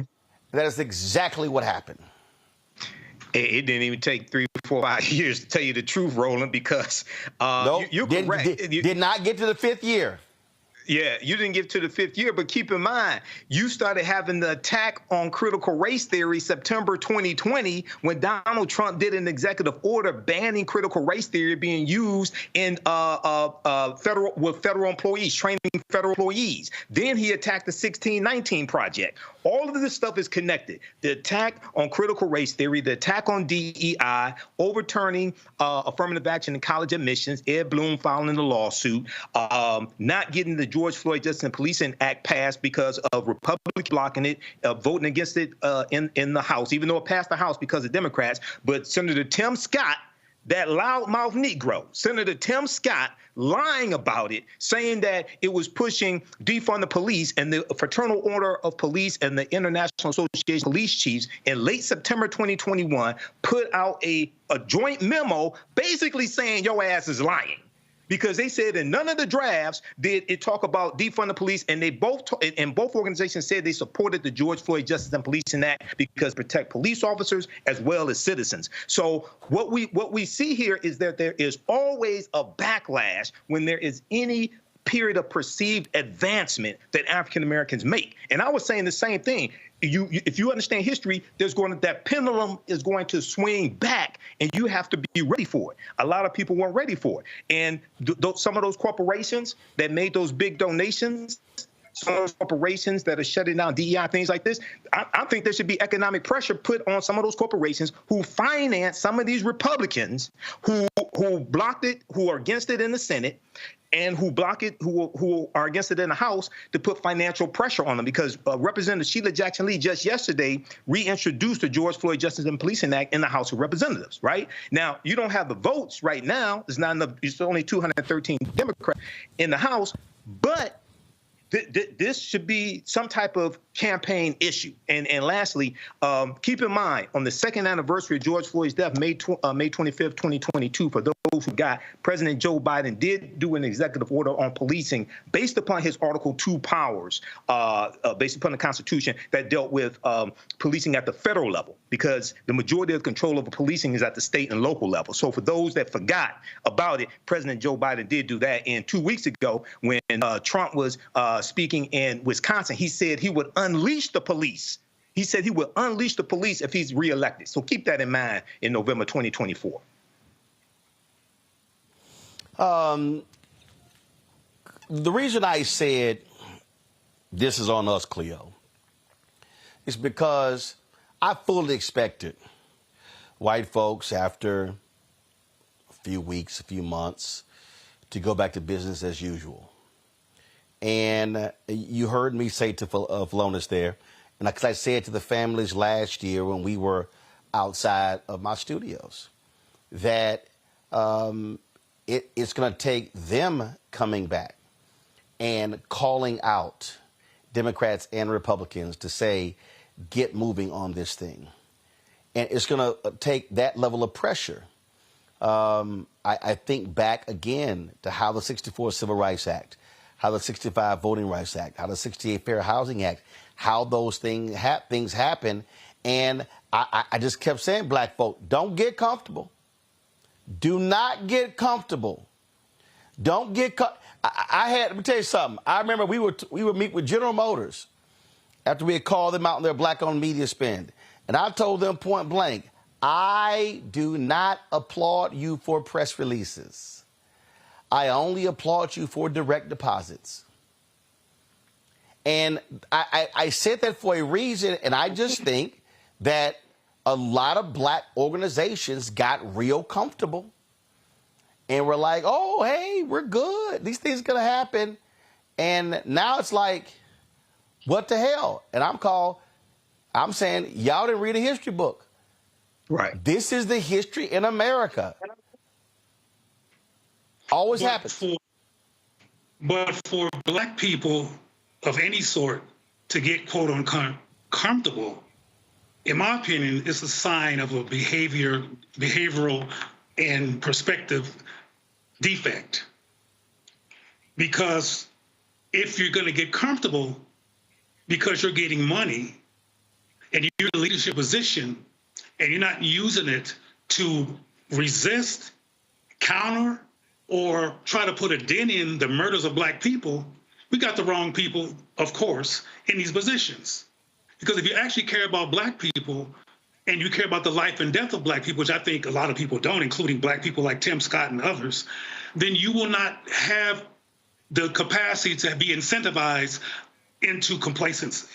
That is exactly what happened. It didn't even take 3, 4, 5 years to tell you the truth, Roland, because you're correct. Did not get to the 5th year. Yeah, you didn't get to the 5th year, but keep in mind, you started having the attack on critical race theory September 2020 when Donald Trump did an executive order banning critical race theory being used in federal employees, training federal employees. Then he attacked the 1619 Project. All of this stuff is connected. The attack on critical race theory, the attack on DEI, overturning affirmative action in college admissions, Ed Bloom filing the lawsuit, not getting the George Floyd Justice and Policing Act passed because of Republicans blocking it, voting against it in the House, even though it passed the House because of Democrats. But Senator Tim Scott, that loudmouth Negro, Senator Tim Scott, lying about it, saying that it was pushing defund the police, and the Fraternal Order of Police and the International Association of Police Chiefs in late September 2021 put out a joint memo basically saying your ass is lying. Because they said in none of the drafts did it talk about defund the police, and they both organizations said they supported the George Floyd Justice and Policing Act because protect police officers as well as citizens. So what we see here is that there is always a backlash when there is any period of perceived advancement that African Americans make. And I was saying the same thing. If you understand history, that pendulum is going to swing back, and you have to be ready for it. A lot of people weren't ready for it. And some of those corporations that made those big donations, some of those corporations that are shutting down DEI, things like this, I think there should be economic pressure put on some of those corporations who finance some of these Republicans who blocked it, who are against it in the Senate, and who block it, who are against it in the House, to put financial pressure on them. Because Representative Sheila Jackson Lee just yesterday reintroduced the George Floyd Justice and Policing Act in the House of Representatives, right? Now, you don't have the votes right now. It's not enough. It's only 213 Democrats in the House, but this should be some type of campaign issue. And lastly, keep in mind, on the second anniversary of George Floyd's death, May 25th, 2022, for those who got, President Joe Biden did do an executive order on policing based upon his Article 2 powers, based upon the Constitution, that dealt with policing at the federal level, because the majority of control over policing is at the state and local level. So for those that forgot about it, President Joe Biden did do that. And 2 weeks ago, when Trump was speaking in Wisconsin, he said he would unleash the police. He said he would unleash the police if he's reelected. So keep that in mind in November 2024. The reason I said this is on us, Cleo. It's because I fully expected white folks, after a few weeks, a few months, to go back to business as usual. And you heard me say to Philonise there, and because I said to the families last year when we were outside of my studios, that it's going to take them coming back and calling out Democrats and Republicans to say, get moving on this thing. And it's going to take that level of pressure. I think back again to how the 64 Civil Rights Act, how the 65 Voting Rights Act, how the 68 Fair Housing Act, how those things happen. And I just kept saying, black folk, don't get comfortable. Do not get comfortable. Don't get let me tell you something. I remember we would meet with General Motors after we had called them out on their black-owned media spend. And I told them point blank, I do not applaud you for press releases. I only applaud you for direct deposits. And I said that for a reason, and I just think that a lot of black organizations got real comfortable. And we're like, oh, hey, we're good. These things are going to happen. And now it's like, what the hell? And I'm saying, y'all didn't read a history book. Right. This is the history in America. Always happens. But for black people of any sort to get, quote unquote, comfortable, in my opinion, it's a sign of a behavioral and perspective defect. Because if you're going to get comfortable because you're getting money and you're in a leadership position and you're not using it to resist, counter, or try to put a dent in the murders of black people, we got the wrong people, of course, in these positions. Because if you actually care about black people and you care about the life and death of black people, which I think a lot of people don't, including black people like Tim Scott and others, then you will not have the capacity to be incentivized into complacency.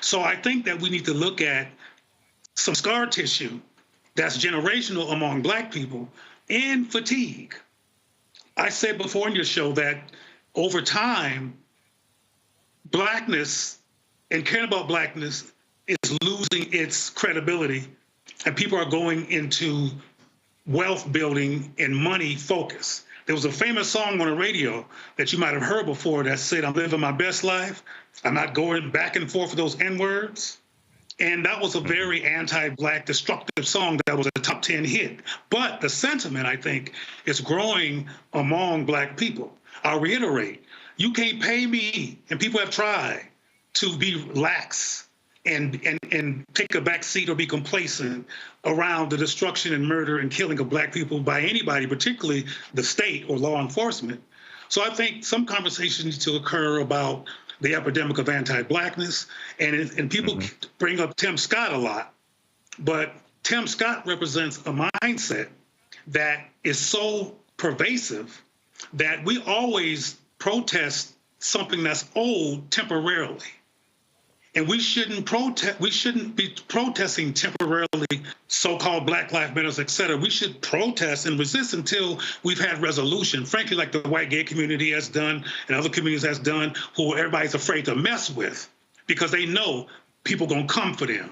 So I think that we need to look at some scar tissue that's generational among black people and fatigue. I said before in your show that over time, blackness and caring about blackness is losing its credibility, and people are going into wealth building and money focus. There was a famous song on the radio that you might have heard before that said, I'm living my best life. I'm not going back and forth with those N-words. And that was a very anti-black, destructive song that was a top 10 hit. But the sentiment, I think, is growing among black people. I'll reiterate, you can't pay me, and people have tried, to be lax and take a back seat or be complacent around the destruction and murder and killing of black people by anybody, particularly the state or law enforcement. So I think some conversations need to occur about the epidemic of anti-blackness, and people bring up Tim Scott a lot, but Tim Scott represents a mindset that is so pervasive that we always protest something that's old temporarily. And we shouldn't be protesting temporarily so-called Black Lives Matter, et cetera. We should protest and resist until we've had resolution, frankly, like the white gay community has done and other communities has done, who everybody's afraid to mess with because they know people gonna come for them.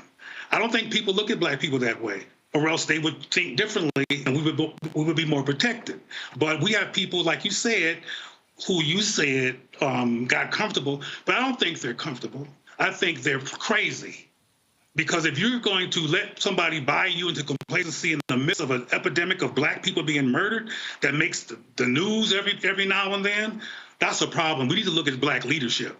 I don't think people look at black people that way, or else they would think differently and we would be more protected. But we have people, like you said, who you said got comfortable, but I don't think they're comfortable. I think they're crazy. Because if you're going to let somebody buy you into complacency in the midst of an epidemic of black people being murdered that makes the news every now and then, that's a problem. We need to look at black leadership.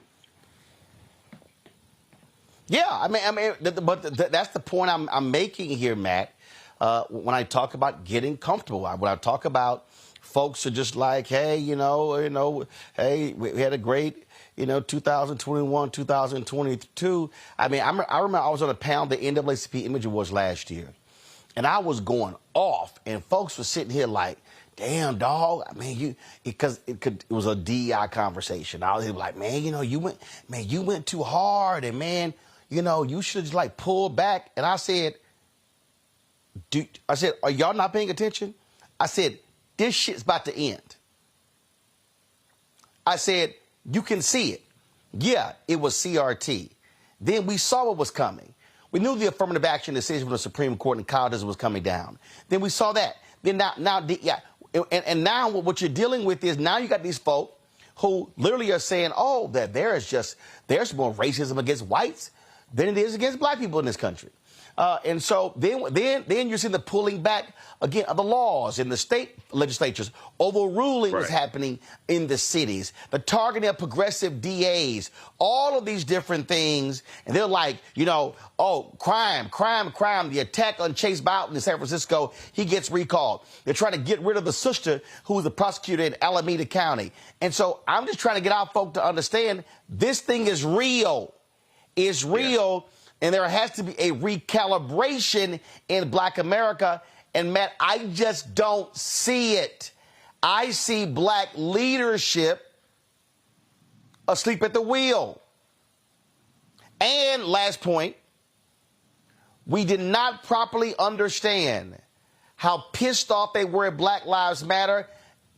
Yeah, I mean, that's the point I'm making here, Matt. When I talk about getting comfortable, when I talk about folks are just like, hey, hey, we had a great 2021, 2022. I mean, I remember I was on a panel the NAACP Image Awards last year, and I was going off, and folks were sitting here like, damn, dog. I mean, it was a DEI conversation. I was like, man, you went too hard, and man, you should just like pull back. And I said, are y'all not paying attention? I said, this shit's about to end. I said, you can see it. Yeah, it was CRT. Then we saw what was coming. We knew the affirmative action decision from the Supreme Court and colleges was coming down. Then we saw that. Then and now what you're dealing with is now you got these folk who literally are saying, oh, that there's more racism against whites than it is against black people in this country. And so then you're seeing the pulling back again of the laws in the state legislatures. Overruling is happening in the cities. The targeting of progressive DAs. All of these different things. And they're like, oh, crime. The attack on Chase Boughton in San Francisco, he gets recalled. They're trying to get rid of the sister who was the prosecutor in Alameda County. And so I'm just trying to get our folk to understand this thing is real. It's real. Yeah. And there has to be a recalibration in black America. And, Matt, I just don't see it. I see black leadership asleep at the wheel. And last point, we did not properly understand how pissed off they were at Black Lives Matter.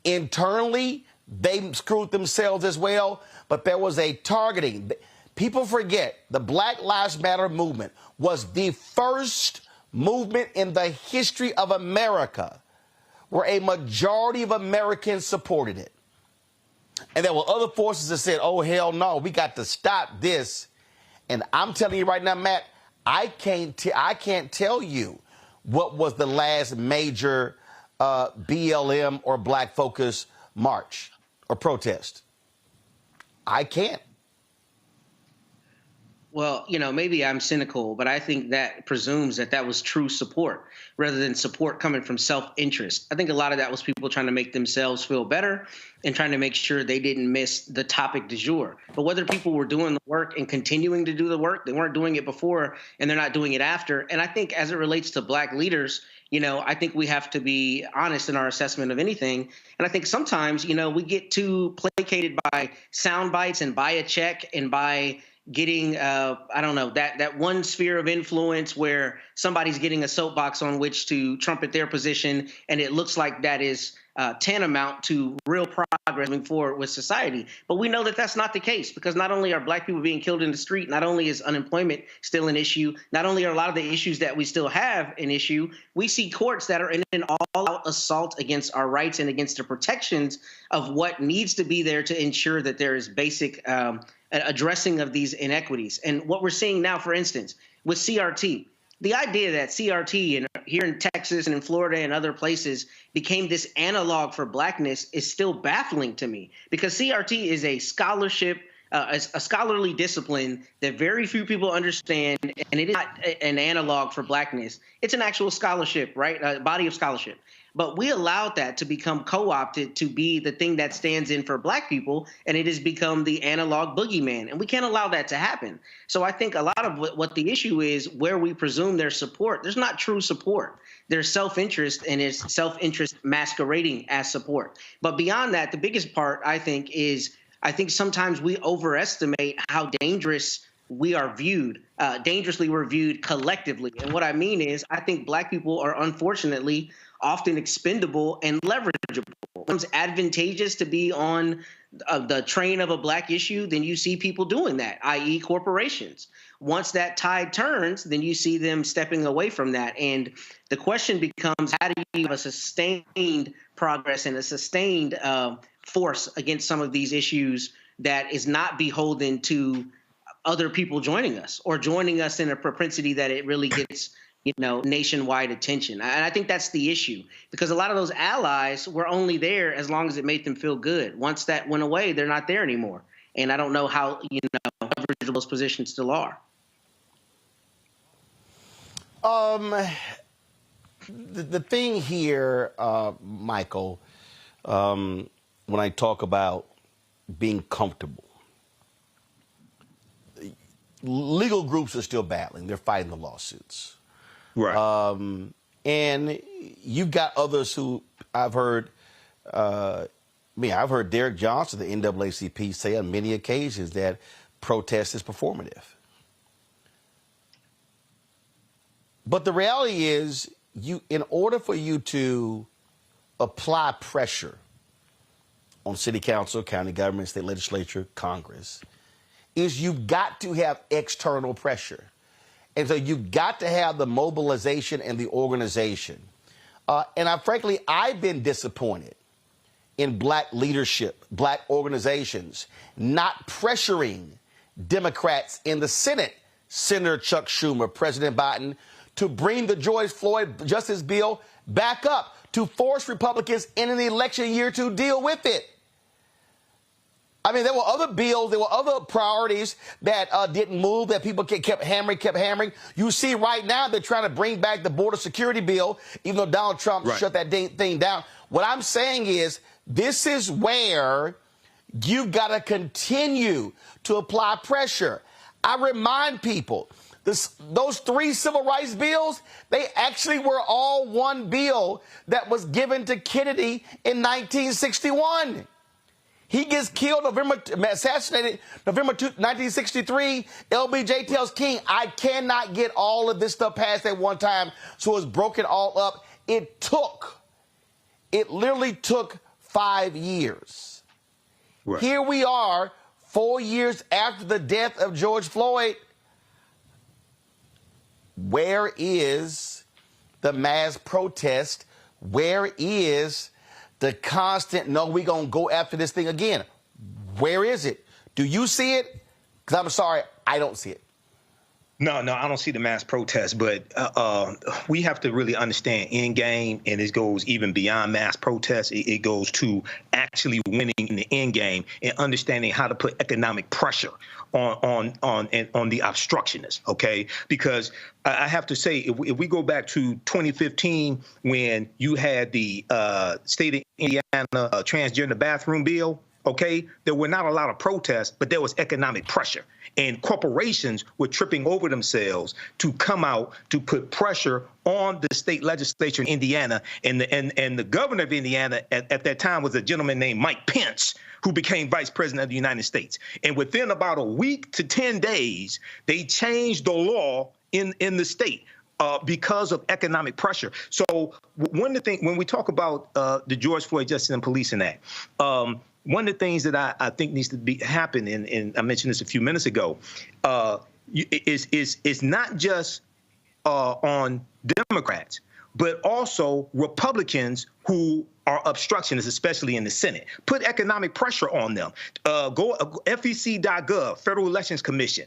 Internally, they screwed themselves as well. But there was a targeting. People forget the Black Lives Matter movement was the first movement in the history of America where a majority of Americans supported it. And there were other forces that said, oh, hell no, we got to stop this. And I'm telling you right now, Matt, I can't tell you what was the last major BLM or Black Focus march or protest. I can't. Well, maybe I'm cynical, but I think that presumes that was true support rather than support coming from self-interest. I think a lot of that was people trying to make themselves feel better and trying to make sure they didn't miss the topic du jour. But whether people were doing the work and continuing to do the work, they weren't doing it before and they're not doing it after. And I think as it relates to black leaders, I think we have to be honest in our assessment of anything. And I think sometimes, we get too placated by sound bites and by a check and by getting, that one sphere of influence where somebody's getting a soapbox on which to trumpet their position. And it looks like that is tantamount to real progress moving forward with society. But we know that that's not the case, because not only are black people being killed in the street, not only is unemployment still an issue, not only are a lot of the issues that we still have an issue, we see courts that are in an all-out assault against our rights and against the protections of what needs to be there to ensure that there is basic addressing of these inequities. And what we're seeing now, for instance, with CRT, the idea that CRT and here in Texas and in Florida and other places became this analog for blackness is still baffling to me, because CRT is a scholarship, a scholarly discipline that very few people understand, and it is not an analog for blackness. It's an actual scholarship, right? A body of scholarship. But we allowed that to become co-opted to be the thing that stands in for black people, and it has become the analog boogeyman. And we can't allow that to happen. So I think a lot of what the issue is, where we presume there's support, there's not true support. There's self-interest, and it's self-interest masquerading as support. But beyond that, the biggest part, I think, is sometimes we overestimate how dangerous we are viewed, dangerously we're viewed collectively. And what I mean is, I think black people are unfortunately often expendable and leverageable. It becomes advantageous to be on the train of a black issue, then you see people doing that, i.e. corporations. Once that tide turns, then you see them stepping away from that. And the question becomes, how do you have a sustained progress and a sustained force against some of these issues that is not beholden to other people joining us or joining us in a propensity that it really gets nationwide attention. And I think that's the issue, because a lot of those allies were only there as long as it made them feel good. Once that went away, they're not there anymore. And I don't know how, leverageable those positions still are. The thing here, Michael, when I talk about being comfortable, legal groups are still battling. They're fighting the lawsuits. Right. And you've got others who I've heard I've heard Derek Johnson, the NAACP, say on many occasions that protest is performative. But the reality is, in order for you to apply pressure on city council, county government, state legislature, Congress, is you've got to have external pressure. And so you've got to have the mobilization and the organization. Frankly, I've been disappointed in black leadership, black organizations, not pressuring Democrats in the Senate, Senator Chuck Schumer, President Biden, to bring the George Floyd justice bill back up, to force Republicans in an election year to deal with it. There were other bills, there were other priorities that didn't move, that people kept hammering. You see right now they're trying to bring back the border security bill, even though Donald Trump shut that thing down. What I'm saying is, this is where you've got to continue to apply pressure. I remind people, those 3 civil rights bills, they actually were all one bill that was given to Kennedy in 1961. He gets killed, assassinated November 1963. LBJ tells King, I cannot get all of this stuff passed at one time, so it's broken all up. It literally took 5 years. Right. Here we are, 4 years after the death of George Floyd. Where is the mass protest? Where is the constant, no, we're going to go after this thing again? Where is it? Do you see it? Because I'm sorry, I don't see it. No, I don't see the mass protest, but we have to really understand end game, and it goes even beyond mass protest. It goes to actually winning in the end game and understanding how to put economic pressure on the obstructionists. Okay, because I have to say, if we go back to 2015 when you had the state of Indiana transgender bathroom bill. Okay, there were not a lot of protests, but there was economic pressure, and corporations were tripping over themselves to come out to put pressure on the state legislature in Indiana, and the governor of Indiana at that time was a gentleman named Mike Pence, who became vice president of the United States. And within about a week to 10 days, they changed the law in the state. Because of economic pressure. So one of the things, when we talk about the George Floyd Justice and Policing Act, one of the things that I think needs to happen, and I mentioned this a few minutes ago, is not just on Democrats, but also Republicans who are obstructionists, especially in the Senate. Put economic pressure on them. Go FEC.gov, Federal Elections Commission.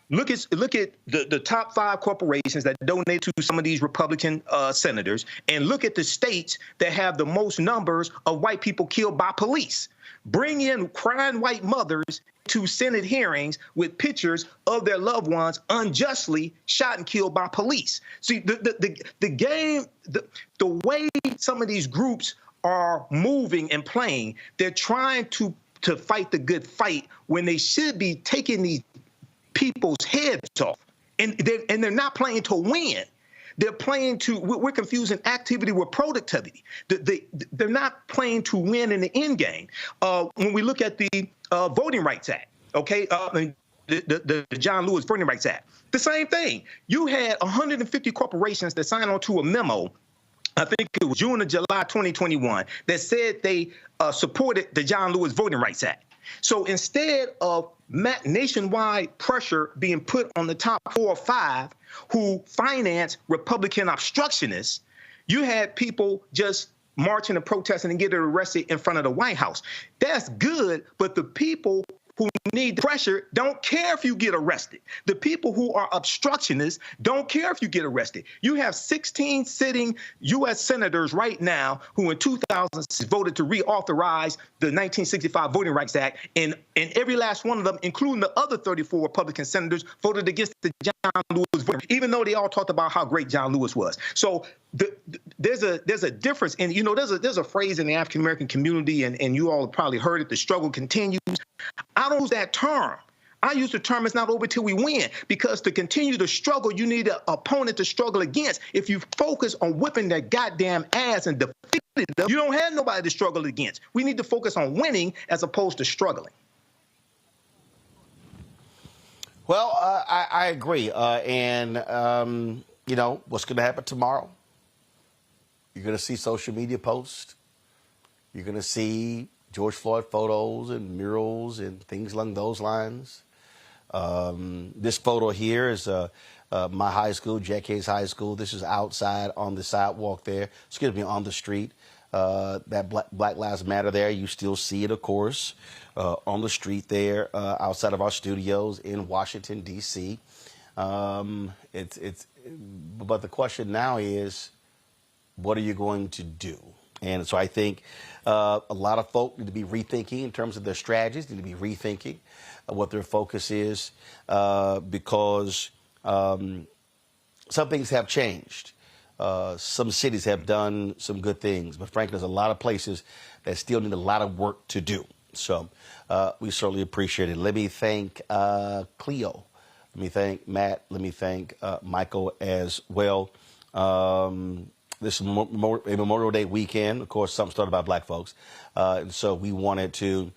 Look at the top 5 corporations that donate to some of these Republican senators, and look at the states that have the most numbers of white people killed by police. Bring in crying white mothers to Senate hearings with pictures of their loved ones unjustly shot and killed by police. See, the game, the way some of these groups are moving and playing, they're trying to fight the good fight when they should be taking these people's heads off, and they're not playing to win. They're playing to, we're confusing activity with productivity. They're not playing to win in the end game. When we look at the Voting Rights Act, okay, the John Lewis Voting Rights Act, the same thing. You had 150 corporations that signed on to a memo, I think it was June or July 2021, that said they supported the John Lewis Voting Rights Act. So instead of nationwide pressure being put on the top 4 or 5 who finance Republican obstructionists, you had people just marching and protesting and getting arrested in front of the White House. That's good, but the people who need the pressure don't care if you get arrested. The people who are obstructionists don't care if you get arrested. You have 16 sitting U.S. senators right now who in 2006 voted to reauthorize the 1965 Voting Rights Act, and every last one of them, including the other 34 Republican senators, voted against the John Lewis voting, even though they all talked about how great John Lewis was. So there's a difference, and there's a phrase in the African American community, and you all have probably heard it: the struggle continues. I don't use that term. I use the term "it's not over till we win," because to continue to struggle, you need an opponent to struggle against. If you focus on whipping their goddamn ass and defeating You don't have nobody to struggle against. We need to focus on winning as opposed to struggling. Well, I agree. You know, what's going to happen tomorrow? You're going to see social media posts. You're going to see George Floyd photos and murals and things along those lines. This photo here is my high school, Jack Hayes High School. This is outside on the sidewalk there. Excuse me, on the street. That Black Lives Matter there. You still see it, of course, on the street there outside of our studios in Washington, D.C. But the question now is, what are you going to do? And so I think a lot of folk need to be rethinking in terms of their strategies, need to be rethinking what their focus is because some things have changed. Some cities have done some good things, but frankly, there's a lot of places that still need a lot of work to do. So we certainly appreciate it. Let me thank Cleo. Let me thank Matt. Let me thank Michael as well. This is a Memorial Day weekend. Of course, something started by black folks. And so we wanted to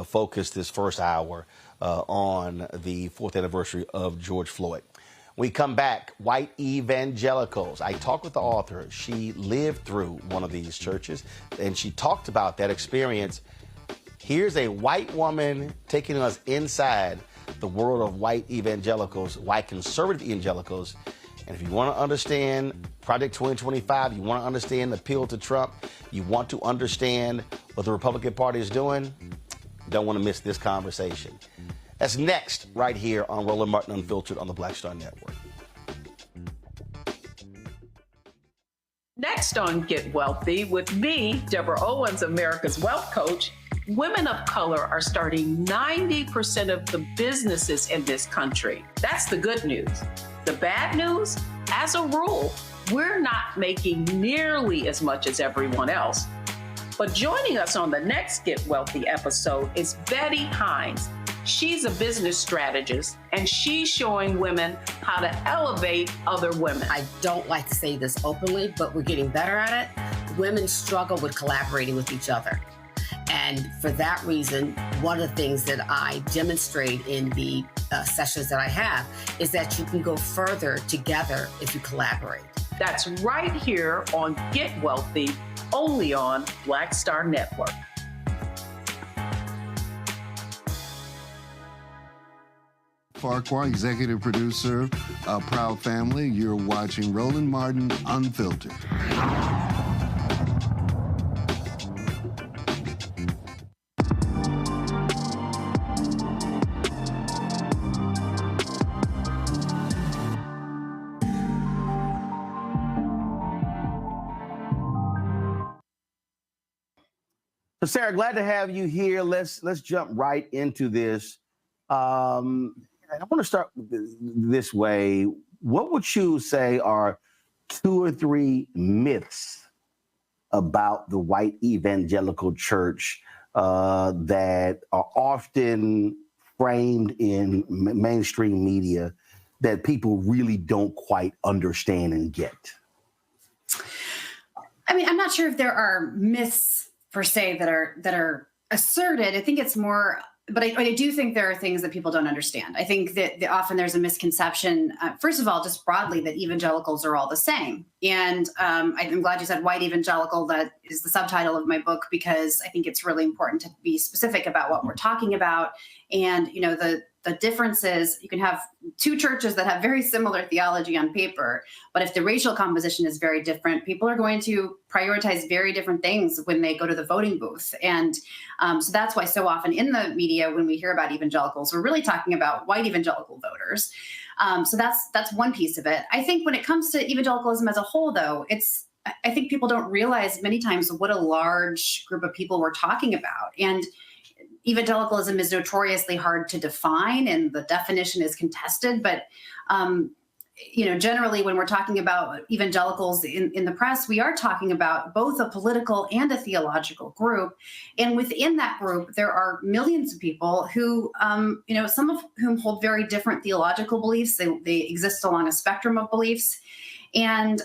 focus this first hour on the 4th anniversary of George Floyd. When we come back, white evangelicals. I talked with the author. She lived through one of these churches, and she talked about that experience. Here's a white woman taking us inside the world of white evangelicals, white conservative evangelicals. And if you want to understand Project 2025, you want to understand the appeal to Trump, you want to understand what the Republican Party is doing, you don't want to miss this conversation. That's next, right here on Roland Martin Unfiltered on the Black Star Network. Next on Get Wealthy with me, Deborah Owens, America's Wealth Coach, women of color are starting 90% of the businesses in this country. That's the good news. The bad news, as a rule, we're not making nearly as much as everyone else. But joining us on the next Get Wealthy episode is Betty Hines. She's a business strategist, and she's showing women how to elevate other women. I don't like to say this openly, but we're getting better at it. Women struggle with collaborating with each other. And for that reason, one of the things that I demonstrate in the sessions that I have is that you can go further together if you collaborate. That's right here on Get Wealthy, only on Black Star Network. Farquhar, executive producer of Proud Family. You're watching Roland Martin Unfiltered. So Sarah, glad to have you here. Let's jump right into this. I want to start this way. What would you say are 2 or 3 myths about the white evangelical church that are often framed in mainstream media that people really don't quite understand and get? I mean, I'm not sure if there are myths per se that are asserted. I think it's more. But I do think there are things that people don't understand. I think that often there's a misconception, first of all, just broadly, that evangelicals are all the same. And I'm glad you said white evangelical. That is the subtitle of my book, because I think it's really important to be specific about what we're talking about. And, you know, the differences, you can have 2 churches that have very similar theology on paper, but if the racial composition is very different, people are going to prioritize very different things when they go to the voting booth. And so that's why so often in the media, when we hear about evangelicals, we're really talking about white evangelical voters. So that's one piece of it. I think when it comes to evangelicalism as a whole, though, I think people don't realize many times what a large group of people we're talking about. And evangelicalism is notoriously hard to define, and the definition is contested. But, you know, generally when we're talking about evangelicals in the press, we are talking about both a political and a theological group. And within that group, there are millions of people who, you know, some of whom hold very different theological beliefs. They exist along a spectrum of beliefs. And,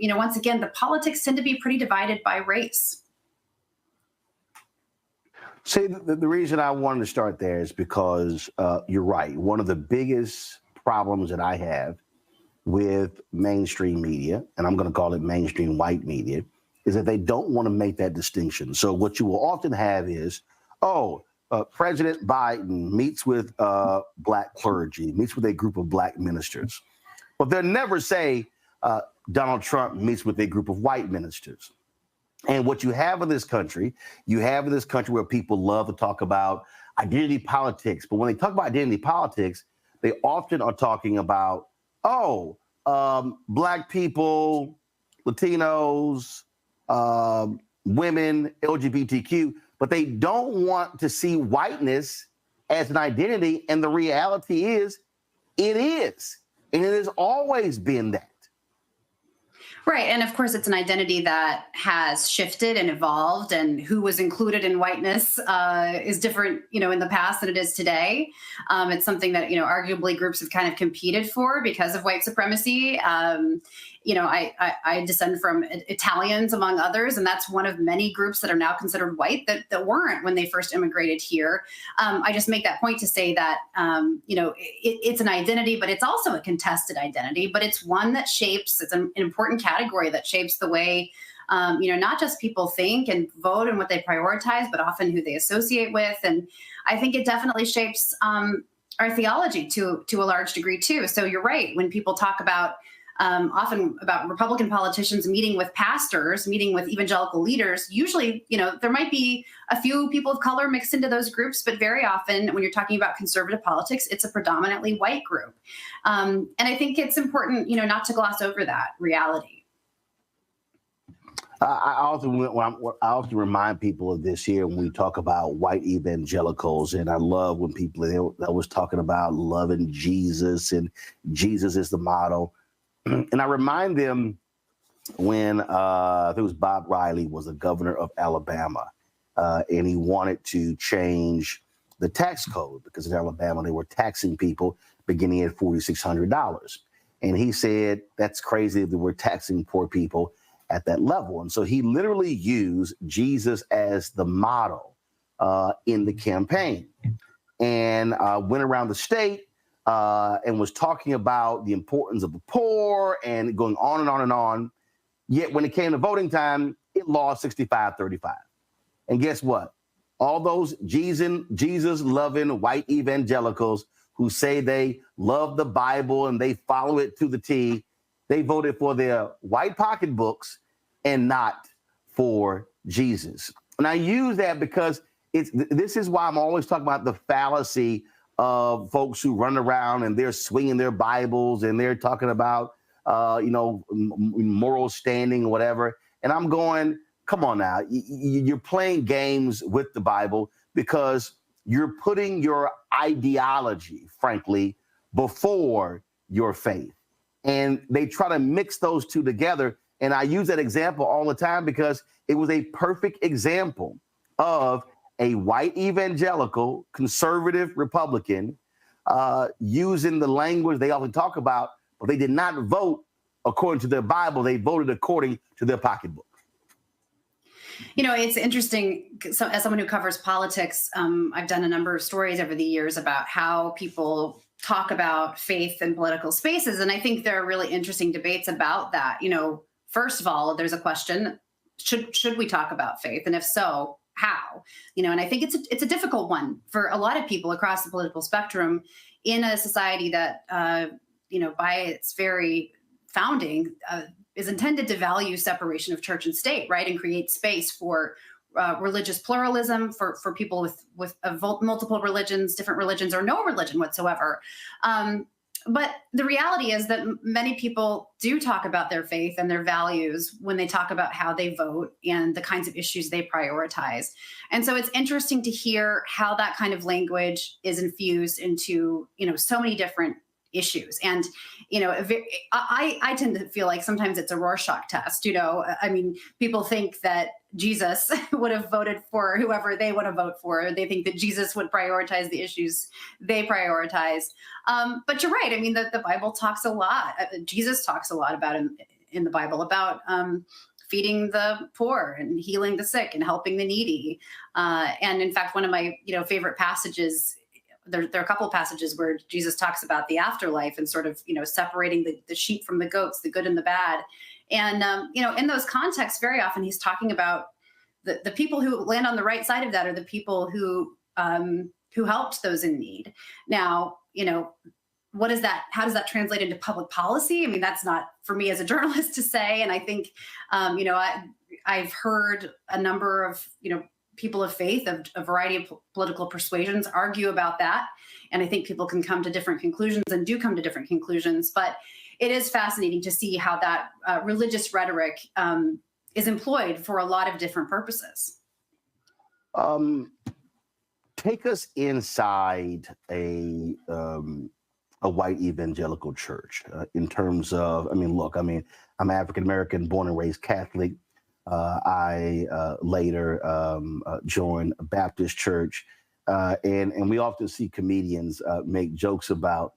once again, the politics tend to be pretty divided by race. See, the reason I wanted to start there is because you're right. One of the biggest problems that I have with mainstream media, and I'm going to call it mainstream white media, is that they don't want to make that distinction. So what you will often have is, President Biden meets with black clergy, meets with a group of black ministers. But they'll never say Donald Trump meets with a group of white ministers. And what you have in this country, where people love to talk about identity politics. But when they talk about identity politics, they often are talking about, black people, Latinos, women, LGBTQ, but they don't want to see whiteness as an identity. And the reality is, it is. And it has always been that. Right. And of course, it's an identity that has shifted and evolved, and who was included in whiteness is different, in the past than it is today. It's something that, arguably groups have kind of competed for because of white supremacy. I descend from Italians, among others, and that's one of many groups that are now considered white that weren't when they first immigrated here. I just make that point to say that, it's an identity, but it's also a contested identity, but it's one that shapes, it's an important category that shapes the way, not just people think and vote and what they prioritize, but often who they associate with. And I think it definitely shapes our theology to a large degree, too. So you're right. When people talk about often about Republican politicians meeting with pastors, meeting with evangelical leaders, usually, there might be a few people of color mixed into those groups, but very often when you're talking about conservative politics, it's a predominantly white group. And I think it's important, not to gloss over that reality. I often remind people of this here when we talk about white evangelicals, and I love when people that was talking about loving Jesus and Jesus is the model. And I remind them when I think it was Bob Riley was the governor of Alabama, and he wanted to change the tax code because in Alabama they were taxing people beginning at $4,600. And he said, that's crazy that we're taxing poor people at that level. And so he literally used Jesus as the model in the campaign, and went around the state and was talking about the importance of the poor and going on and on and on. Yet when it came to voting time, it lost 65-35. And guess what? All those Jesus-loving white evangelicals who say they love the Bible and they follow it to the T, they voted for their white pocketbooks and not for Jesus. And I use that because this is why I'm always talking about the fallacy of folks who run around and they're swinging their Bibles and they're talking about, moral standing or whatever. And I'm going, come on now, you're playing games with the Bible because you're putting your ideology, frankly, before your faith. And they try to mix those two together. And I use that example all the time because it was a perfect example of a white evangelical, conservative Republican using the language they often talk about, but they did not vote according to their Bible. They voted according to their pocketbook. It's interesting. So, as someone who covers politics, I've done a number of stories over the years about how people talk about faith in political spaces. And I think there are really interesting debates about that. First of all, there's a question, should we talk about faith? And if so, how? And I think it's a difficult one for a lot of people across the political spectrum in a society that, by its very founding, is intended to value separation of church and state, right? And create space for religious pluralism, for people with multiple religions, different religions, or no religion whatsoever. But the reality is that many people do talk about their faith and their values when they talk about how they vote and the kinds of issues they prioritize. And so it's interesting to hear how that kind of language is infused into, so many different issues. And, I tend to feel like sometimes it's a Rorschach test. I mean, people think that Jesus would have voted for whoever they want to vote for. They think that Jesus would prioritize the issues they prioritize. But you're right. I mean, the Bible talks a lot. Jesus talks a lot about in the Bible about feeding the poor and healing the sick and helping the needy. And in fact, one of my favorite passages, there are a couple of passages where Jesus talks about the afterlife and sort of separating the sheep from the goats, the good and the bad. And in those contexts, very often he's talking about the people who land on the right side of that are the people who helped those in need. Now, what is that? How does that translate into public policy? I mean, that's not for me as a journalist to say. And I think, I've heard a number of, people of faith of a variety of political persuasions argue about that. And I think people can come to different conclusions and do come to different conclusions. But it is fascinating to see how that religious rhetoric is employed for a lot of different purposes. Take us inside a white evangelical church in terms of, I'm African-American, born and raised Catholic. I later joined a Baptist church, and we often see comedians make jokes about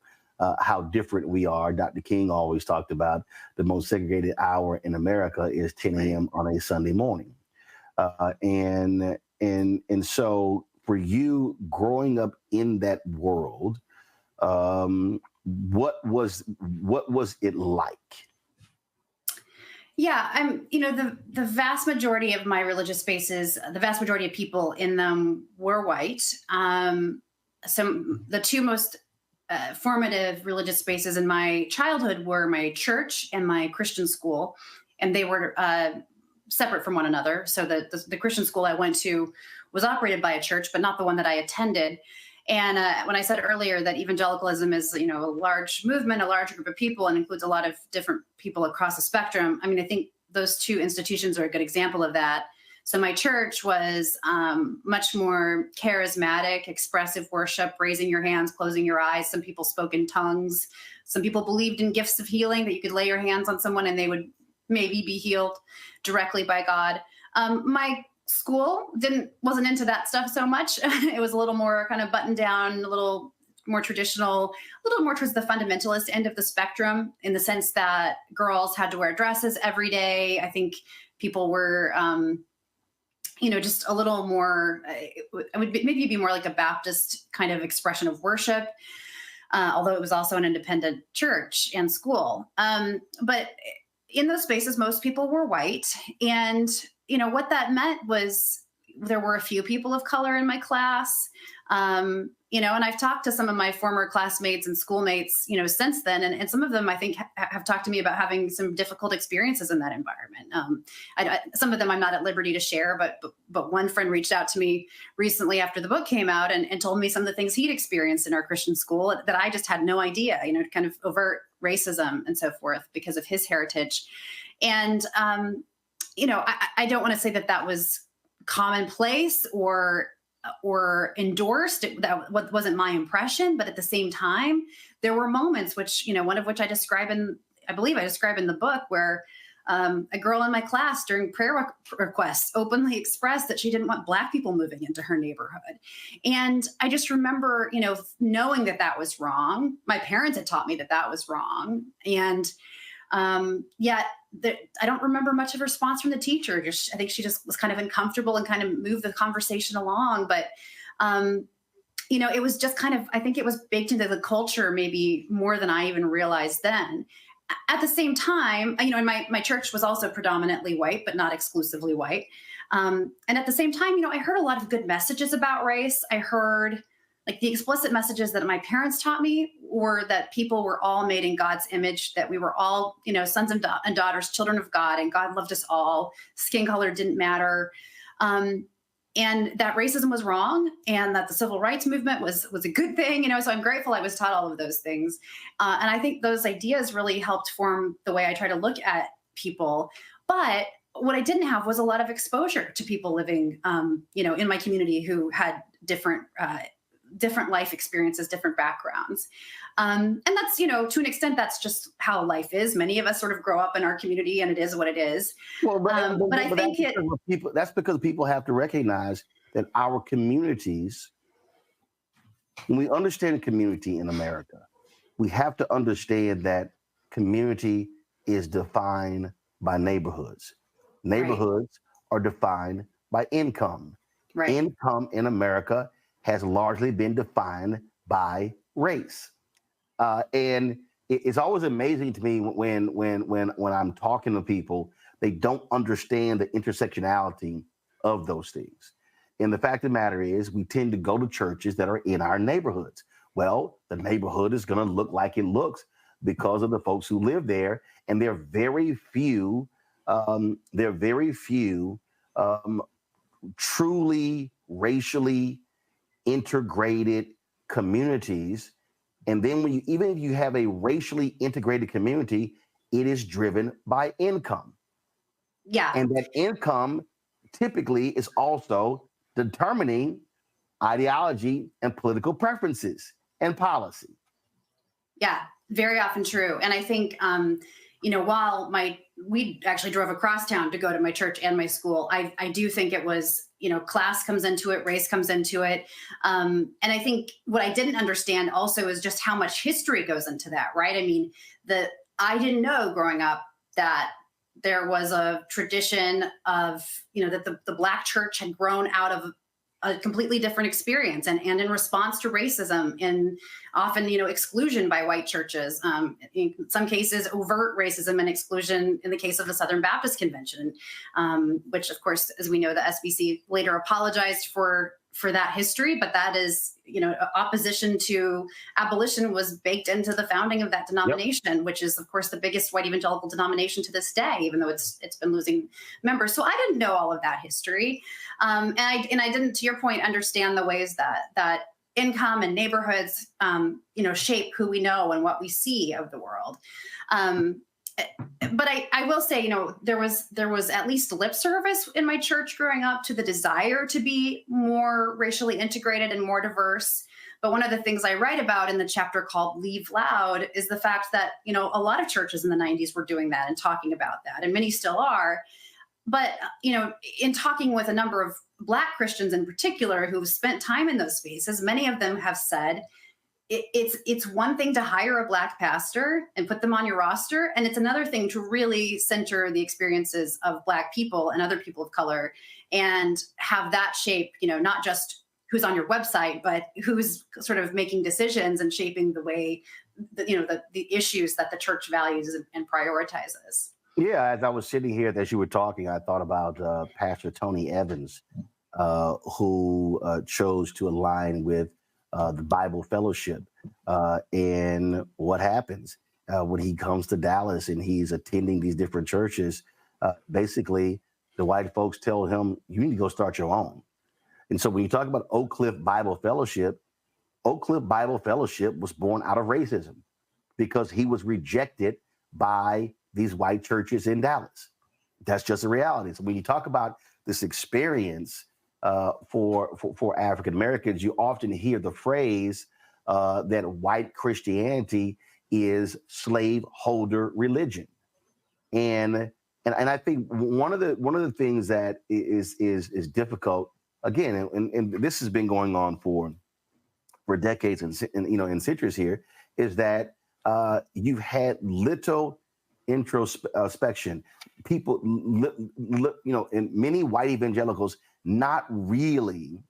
how different we are. Dr. King always talked about the most segregated hour in America is 10 a.m. on a Sunday morning, and so for you growing up in that world, what was it like? Yeah, the vast majority of my religious spaces, the vast majority of people in them were white. The two most formative religious spaces in my childhood were my church and my Christian school, and they were separate from one another. So the Christian school I went to was operated by a church, but not the one that I attended. And when I said earlier that evangelicalism is, a large movement, a large group of people, and includes a lot of different people across the spectrum, I think those two institutions are a good example of that. So my church was much more charismatic, expressive worship, raising your hands, closing your eyes. Some people spoke in tongues. Some people believed in gifts of healing, that you could lay your hands on someone and they would maybe be healed directly by God. My school wasn't into that stuff so much. It was a little more kind of buttoned down, a little more traditional, a little more towards the fundamentalist end of the spectrum, in the sense that girls had to wear dresses every day. I think people were, just a little more, it would maybe be more like a Baptist kind of expression of worship, although it was also an independent church and school. But in those spaces, most people were white. And what that meant was there were a few people of color in my class, and I've talked to some of my former classmates and schoolmates, since then. And some of them, I think, have talked to me about having some difficult experiences in that environment. Some of them I'm not at liberty to share, but one friend reached out to me recently after the book came out and told me some of the things he'd experienced in our Christian school that I just had no idea, kind of overt racism and so forth because of his heritage. And, I don't want to say that was commonplace or endorsed. That wasn't my impression, but at the same time, there were moments which, one of which I believe I describe in the book, where a girl in my class during prayer requests openly expressed that she didn't want Black people moving into her neighborhood. And I just remember, knowing that was wrong. My parents had taught me that was wrong. And yet I don't remember much of a response from the teacher. I think she just was kind of uncomfortable and kind of moved the conversation along. But, it was just kind of, I think it was baked into the culture maybe more than I even realized then. At the same time, and my church was also predominantly white, but not exclusively white. And at the same time, I heard a lot of good messages about race. I heard the explicit messages that my parents taught me were that people were all made in God's image, that we were all, sons and daughters, children of God, and God loved us all. Skin color didn't matter. And that racism was wrong, and that the civil rights movement was a good thing, so I'm grateful I was taught all of those things. And I think those ideas really helped form the way I try to look at people. But what I didn't have was a lot of exposure to people living, in my community who had different different life experiences, different backgrounds. And that's, to an extent, that's just how life is. Many of us sort of grow up in our community and it is what it is. Well, but I think that's because people have to recognize that our communities, when we understand community in America, we have to understand that community is defined by neighborhoods. Neighborhoods are defined by income. Income in America has largely been defined by race. And it's always amazing to me when I'm talking to people, they don't understand the intersectionality of those things. And the fact of the matter is, we tend to go to churches that are in our neighborhoods. Well, the neighborhood is going to look like it looks because of the folks who live there, and there are very few. Truly racially integrated communities. And then even if you have a racially integrated community, it is driven by income. Yeah. And that income typically is also determining ideology and political preferences and policy. Yeah, very often true. And I think, while we actually drove across town to go to my church and my school, I do think it was, class comes into it, race comes into it. And I think what I didn't understand also is just how much history goes into that, right? I mean, I didn't know growing up that there was a tradition of, that the Black church had grown out of a completely different experience and in response to racism and often, exclusion by white churches, in some cases, overt racism and exclusion in the case of the Southern Baptist Convention, which of course, as we know, the SBC later apologized for that history, but that is, opposition to abolition was baked into the founding of that denomination, which is, of course, the biggest white evangelical denomination to this day, even though it's been losing members. So I didn't know all of that history, and I didn't, to your point, understand the ways that income and neighborhoods, shape who we know and what we see of the world. But I will say, there was at least lip service in my church growing up to the desire to be more racially integrated and more diverse. But one of the things I write about in the chapter called Leave Loud is the fact that, a lot of churches in the 90s were doing that and talking about that, and many still are. But, in talking with a number of Black Christians in particular who've spent time in those spaces, many of them have said, it's one thing to hire a Black pastor and put them on your roster, and it's another thing to really center the experiences of Black people and other people of color and have that shape, not just who's on your website, but who's sort of making decisions and shaping the way, the issues that the church values and prioritizes. Yeah, as I was sitting here, as you were talking, I thought about Pastor Tony Evans, who chose to align with the Bible Fellowship, and what happens when he comes to Dallas and he's attending these different churches. Basically, the white folks tell him, you need to go start your own. And so when you talk about Oak Cliff Bible Fellowship was born out of racism because he was rejected by these white churches in Dallas. That's just a reality. So when you talk about this experience for African Americans, you often hear the phrase that white Christianity is slaveholder religion, and I think one of the things that is difficult, again, and this has been going on for decades and in centuries here, is that you've had little introspection. People, and many white evangelicals not really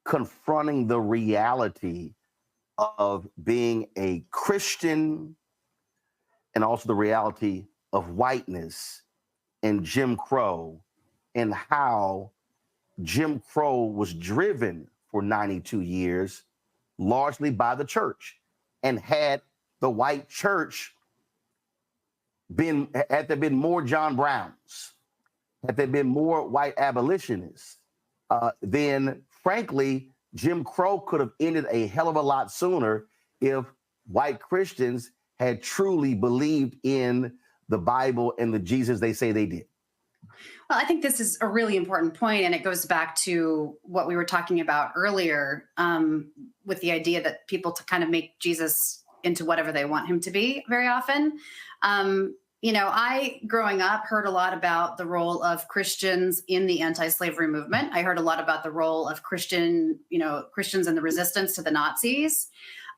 confronting the reality of being a Christian and also the reality of whiteness and Jim Crow and how Jim Crow was driven for 92 years largely by the church. And had the white church had there been more John Browns, had there been more white abolitionists, then frankly, Jim Crow could have ended a hell of a lot sooner if white Christians had truly believed in the Bible and the Jesus they say they did. Well, I think this is a really important point, and it goes back to what we were talking about earlier, with the idea that people to kind of make Jesus into whatever they want him to be very often. I, growing up, heard a lot about the role of Christians in the anti-slavery movement. I heard a lot about the role of Christians in the resistance to the Nazis.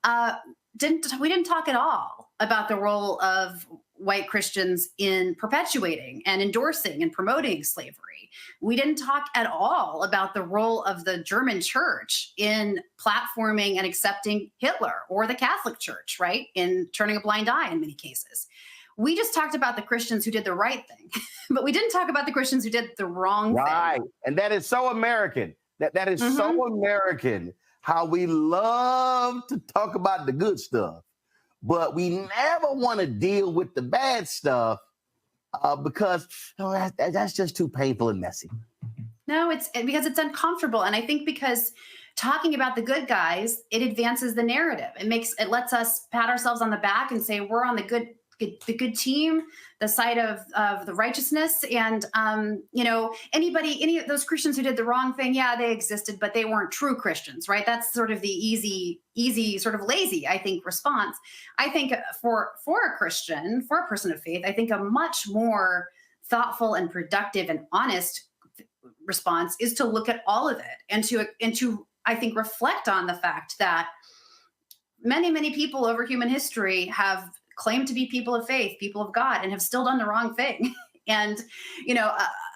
We didn't talk at all about the role of white Christians in perpetuating and endorsing and promoting slavery. We didn't talk at all about the role of the German church in platforming and accepting Hitler, or the Catholic Church, right, in turning a blind eye in many cases. We just talked about the Christians who did the right thing, but we didn't talk about the Christians who did the wrong thing. Right. And that is so American. That is so American, how we love to talk about the good stuff, but we never want to deal with the bad stuff because that's just too painful and messy. No, it's because it's uncomfortable. And I think because talking about the good guys, it advances the narrative. It lets us pat ourselves on the back and say we're on the good team, the side of the righteousness. And, any of those Christians who did the wrong thing, yeah, they existed, but they weren't true Christians, right? That's sort of the easy, sort of lazy, I think, response. I think for a Christian, for a person of faith, I think a much more thoughtful and productive and honest response is to look at all of it and to I think, reflect on the fact that many, many people over human history have claimed to be people of faith, people of God, and have still done the wrong thing. And,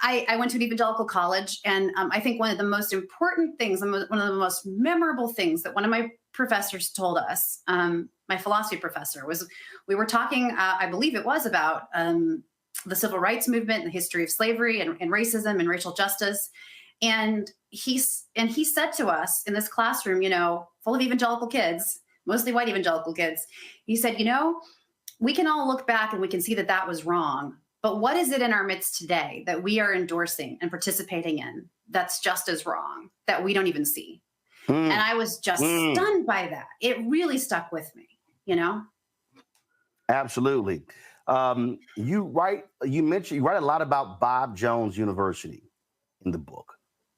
I went to an evangelical college, and I think one of the most important things, one of the most memorable things that one of my professors told us, my philosophy professor, was we were talking, I believe it was about the civil rights movement, and the history of slavery and racism and racial justice. And he said to us in this classroom, full of evangelical kids, mostly white evangelical kids, he said, we can all look back and we can see that that was wrong. But what is it in our midst today that we are endorsing and participating in that's just as wrong, that we don't even see? And I was just stunned by that. It really stuck with me, Absolutely. You write a lot about Bob Jones University in the book.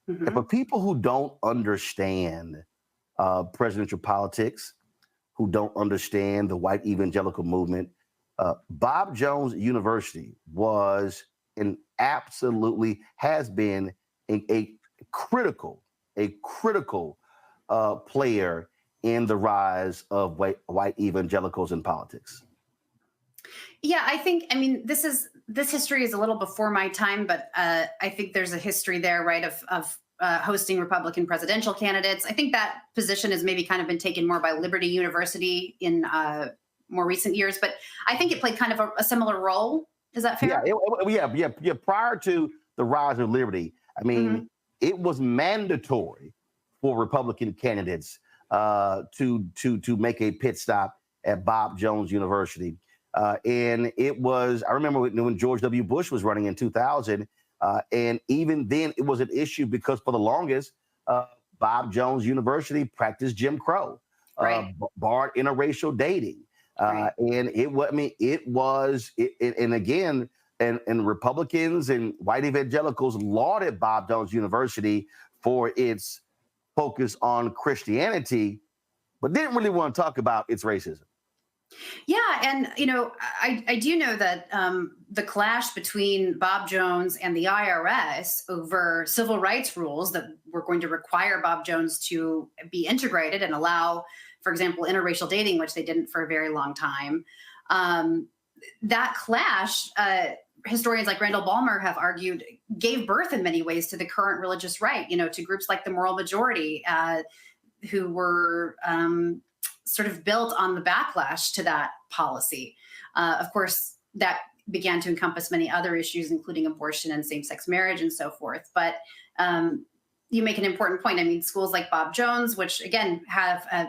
And for people who don't understand presidential politics, who don't understand the white evangelical movement, Bob Jones University was has been a critical player in the rise of white evangelicals in politics. Yeah, this history is a little before my time, but I think there's a history there, right, of hosting Republican presidential candidates. I think that position has maybe kind of been taken more by Liberty University in more recent years, but I think it played kind of a similar role. Is that fair? Yeah. Prior to the rise of Liberty, it was mandatory for Republican candidates to make a pit stop at Bob Jones University. And it was, I remember when George W. Bush was running in 2000, and even then it was an issue because for the longest, Bob Jones University practiced Jim Crow, barred interracial dating. And Republicans and white evangelicals lauded Bob Jones University for its focus on Christianity, but didn't really want to talk about its racism. Yeah, and I do know that the clash between Bob Jones and the IRS over civil rights rules that were going to require Bob Jones to be integrated and allow, for example, interracial dating, which they didn't for a very long time. That clash, historians like Randall Ballmer have argued, gave birth in many ways to the current religious right, to groups like the Moral Majority, who were sort of built on the backlash to that policy. Of course, that began to encompass many other issues, including abortion and same-sex marriage and so forth. But you make an important point. Schools like Bob Jones, which again have a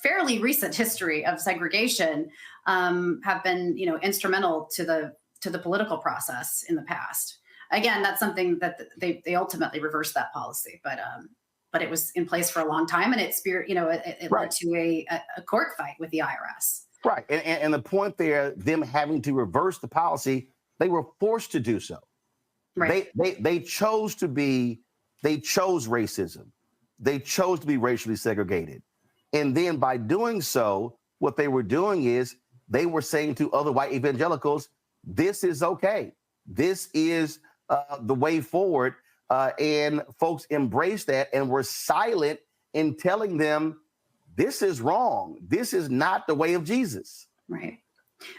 fairly recent history of segregation, have been, instrumental to the political process in the past. Again, that's something that they ultimately reversed that policy, but it was in place for a long time, and it led to a court fight with the IRS. Right, and the point there, them having to reverse the policy, they were forced to do so. Right. They chose racism. They chose to be racially segregated. And then by doing so, what they were doing is they were saying to other white evangelicals, this is okay. This is the way forward. And folks embraced that and were silent in telling them, this is wrong. This is not the way of Jesus. Right.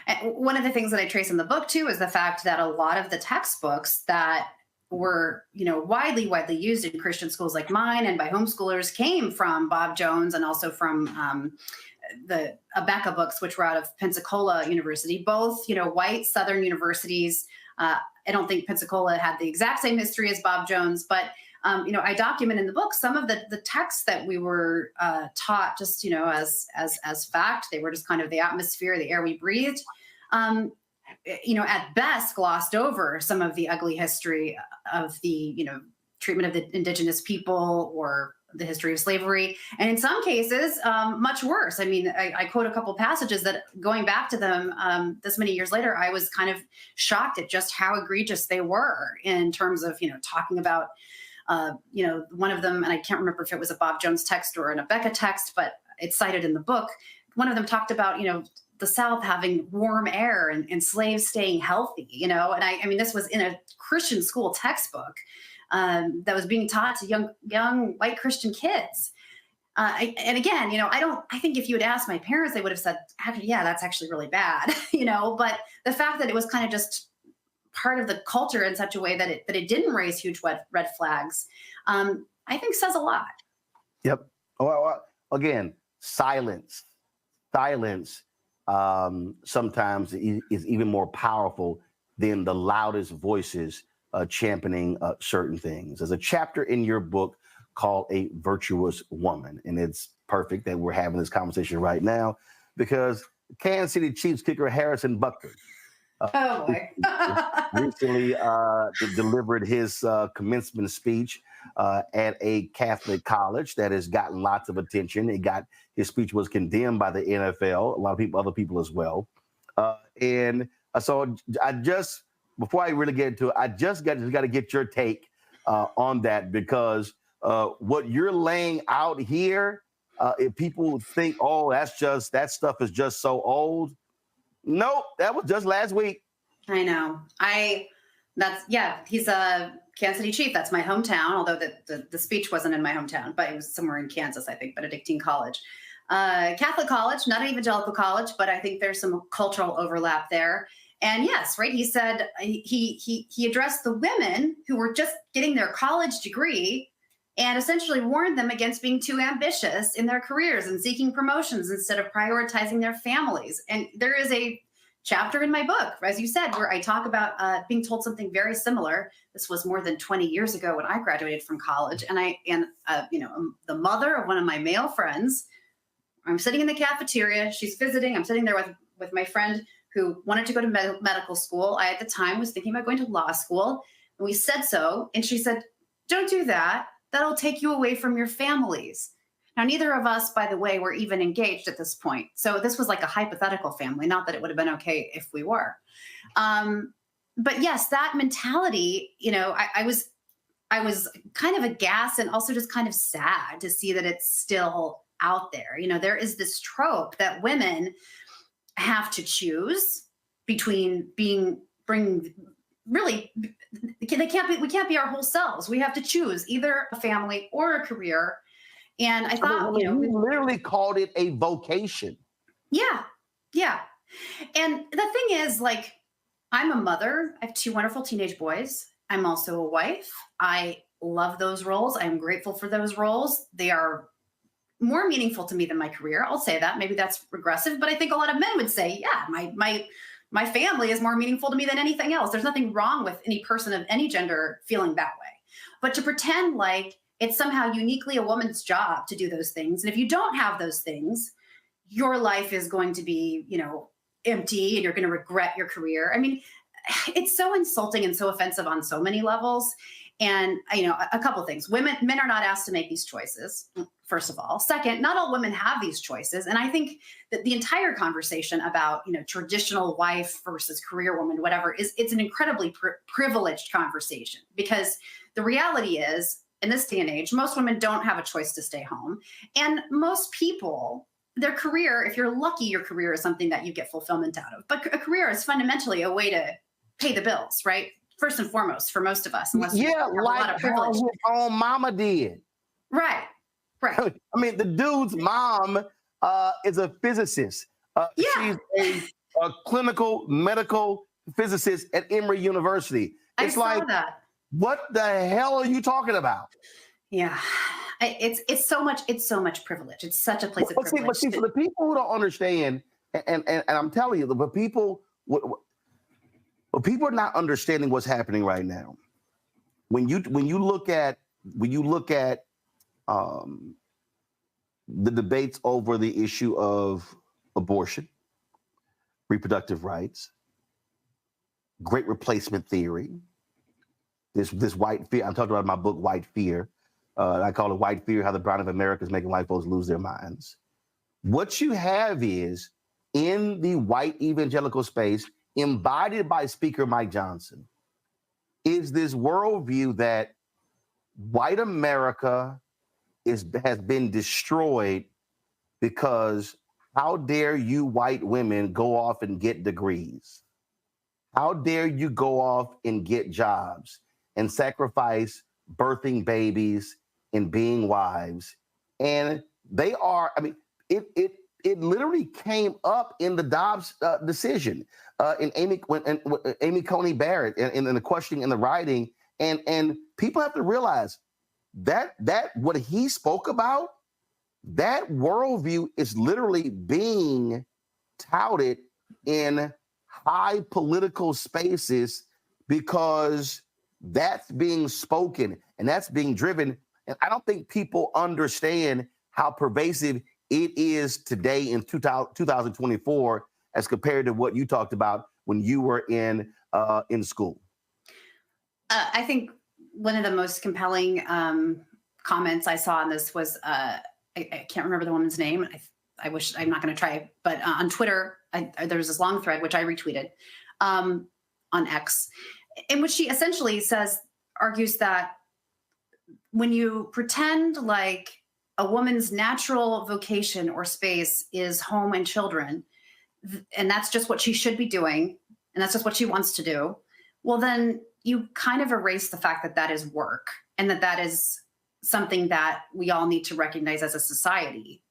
And one of the things that I trace in the book, too, is the fact that a lot of the textbooks that were, widely used in Christian schools like mine and by homeschoolers came from Bob Jones and also from the Abeka books, which were out of Pensacola University, both, white Southern universities. I don't think Pensacola had the exact same history as Bob Jones, but I document in the book some of the texts that we were taught just, as fact. They were just kind of the atmosphere, the air we breathed. At best glossed over some of the ugly history of the, treatment of the indigenous people or the history of slavery. And in some cases, much worse. I mean, I quote a couple passages that going back to them this many years later, I was kind of shocked at just how egregious they were in terms of, talking about, one of them, and I can't remember if it was a Bob Jones text or an Abeka text, but it's cited in the book. One of them talked about, the South having warm air and slaves staying healthy, and I mean, this was in a Christian school textbook that was being taught to young white Christian kids. And again, I think if you had asked my parents, they would have said, yeah, that's actually really bad, but the fact that it was kind of just part of the culture in such a way that it didn't raise huge red flags, I think says a lot. Yep. Well, again, silence sometimes is even more powerful than the loudest voices championing certain things. There's a chapter in your book called A Virtuous Woman, and it's perfect that we're having this conversation right now because Kansas City Chiefs kicker Harrison Butker recently delivered his commencement speech at a Catholic college that has gotten lots of attention. His speech was condemned by the NFL, a lot of people, other people as well. So before I really get into it, I just got to get your take on that because what you're laying out here, if people think, oh, that stuff is just so old. Nope, that was just last week. I know. He's a Kansas City Chief. That's my hometown, although the speech wasn't in my hometown, but it was somewhere in Kansas, I think, Benedictine College. Catholic college, not an evangelical college, but I think there's some cultural overlap there. And yes, right, he said he addressed the women who were just getting their college degree and essentially warned them against being too ambitious in their careers and seeking promotions instead of prioritizing their families. And there is a chapter in my book, as you said, where I talk about being told something very similar. This was more than 20 years ago when I graduated from college. And the mother of one of my male friends, I'm sitting in the cafeteria, she's visiting, I'm sitting there with my friend who wanted to go to medical school. I, at the time, was thinking about going to law school. And we said so. And she said, don't do that. That'll take you away from your families. Now, neither of us, by the way, were even engaged at this point. So this was like a hypothetical family, not that it would have been okay if we were. But yes, that mentality, I was kind of aghast and also just kind of sad to see that it's still out there. There is this trope that women have to choose between we can't be our whole selves. We have to choose either a family or a career. And I thought, you literally called it a vocation. Yeah. And the thing is, I'm a mother. I have 2 wonderful teenage boys. I'm also a wife. I love those roles. I'm grateful for those roles. They are more meaningful to me than my career. I'll say that. Maybe that's regressive, but I think a lot of men would say, yeah, my family is more meaningful to me than anything else. There's nothing wrong with any person of any gender feeling that way. But to pretend like it's somehow uniquely a woman's job to do those things, and if you don't have those things, your life is going to be, empty and you're going to regret your career. I mean, it's so insulting and so offensive on so many levels. And, a couple things. Men are not asked to make these choices, first of all. Second, not all women have these choices. And I think that the entire conversation about, traditional wife versus career woman, whatever, it's an incredibly privileged conversation, because the reality is, in this day and age, most women don't have a choice to stay home. And most people, their career, if you're lucky, your career is something that you get fulfillment out of. But a career is fundamentally a way to pay the bills, right? First and foremost, for most of us, unless you have a lot of privilege. His own mama did. Right. I mean, the dude's mom is a physicist. She's a clinical medical physicist at Emory University. It's I saw that. What the hell are you talking about? Yeah, it's so much privilege. It's such a place of privilege. But see, for the people who don't understand, and I'm telling you, but people are not understanding what's happening right now. When you look at the debates over the issue of abortion, reproductive rights, great replacement theory, this white fear. I'm talking about my book, White Fear. I call it White Fear: How the Brown of America is Making White Folks Lose Their Minds. What you have is, in the white evangelical space, embodied by Speaker Mike Johnson, is this worldview that white America has been destroyed because how dare you white women go off and get degrees? How dare you go off and get jobs and sacrifice birthing babies and being wives? And they are, it literally came up in the Dobbs decision in Amy Coney Barrett in the questioning and the writing. And people have to realize that what he spoke about, that worldview is literally being touted in high political spaces because that's being spoken and that's being driven. And I don't think people understand how pervasive it is today in 2024 as compared to what you talked about when you were in school. I think one of the most compelling comments I saw on this was, I can't remember the woman's name. I wish, I'm not going to try, but on Twitter, there was this long thread, which I retweeted on X, in which she essentially argues that when you pretend like a woman's natural vocation or space is home and children, and that's just what she should be doing, and that's just what she wants to do, well, then you kind of erase the fact that that is work, and that is something that we all need to recognize as a society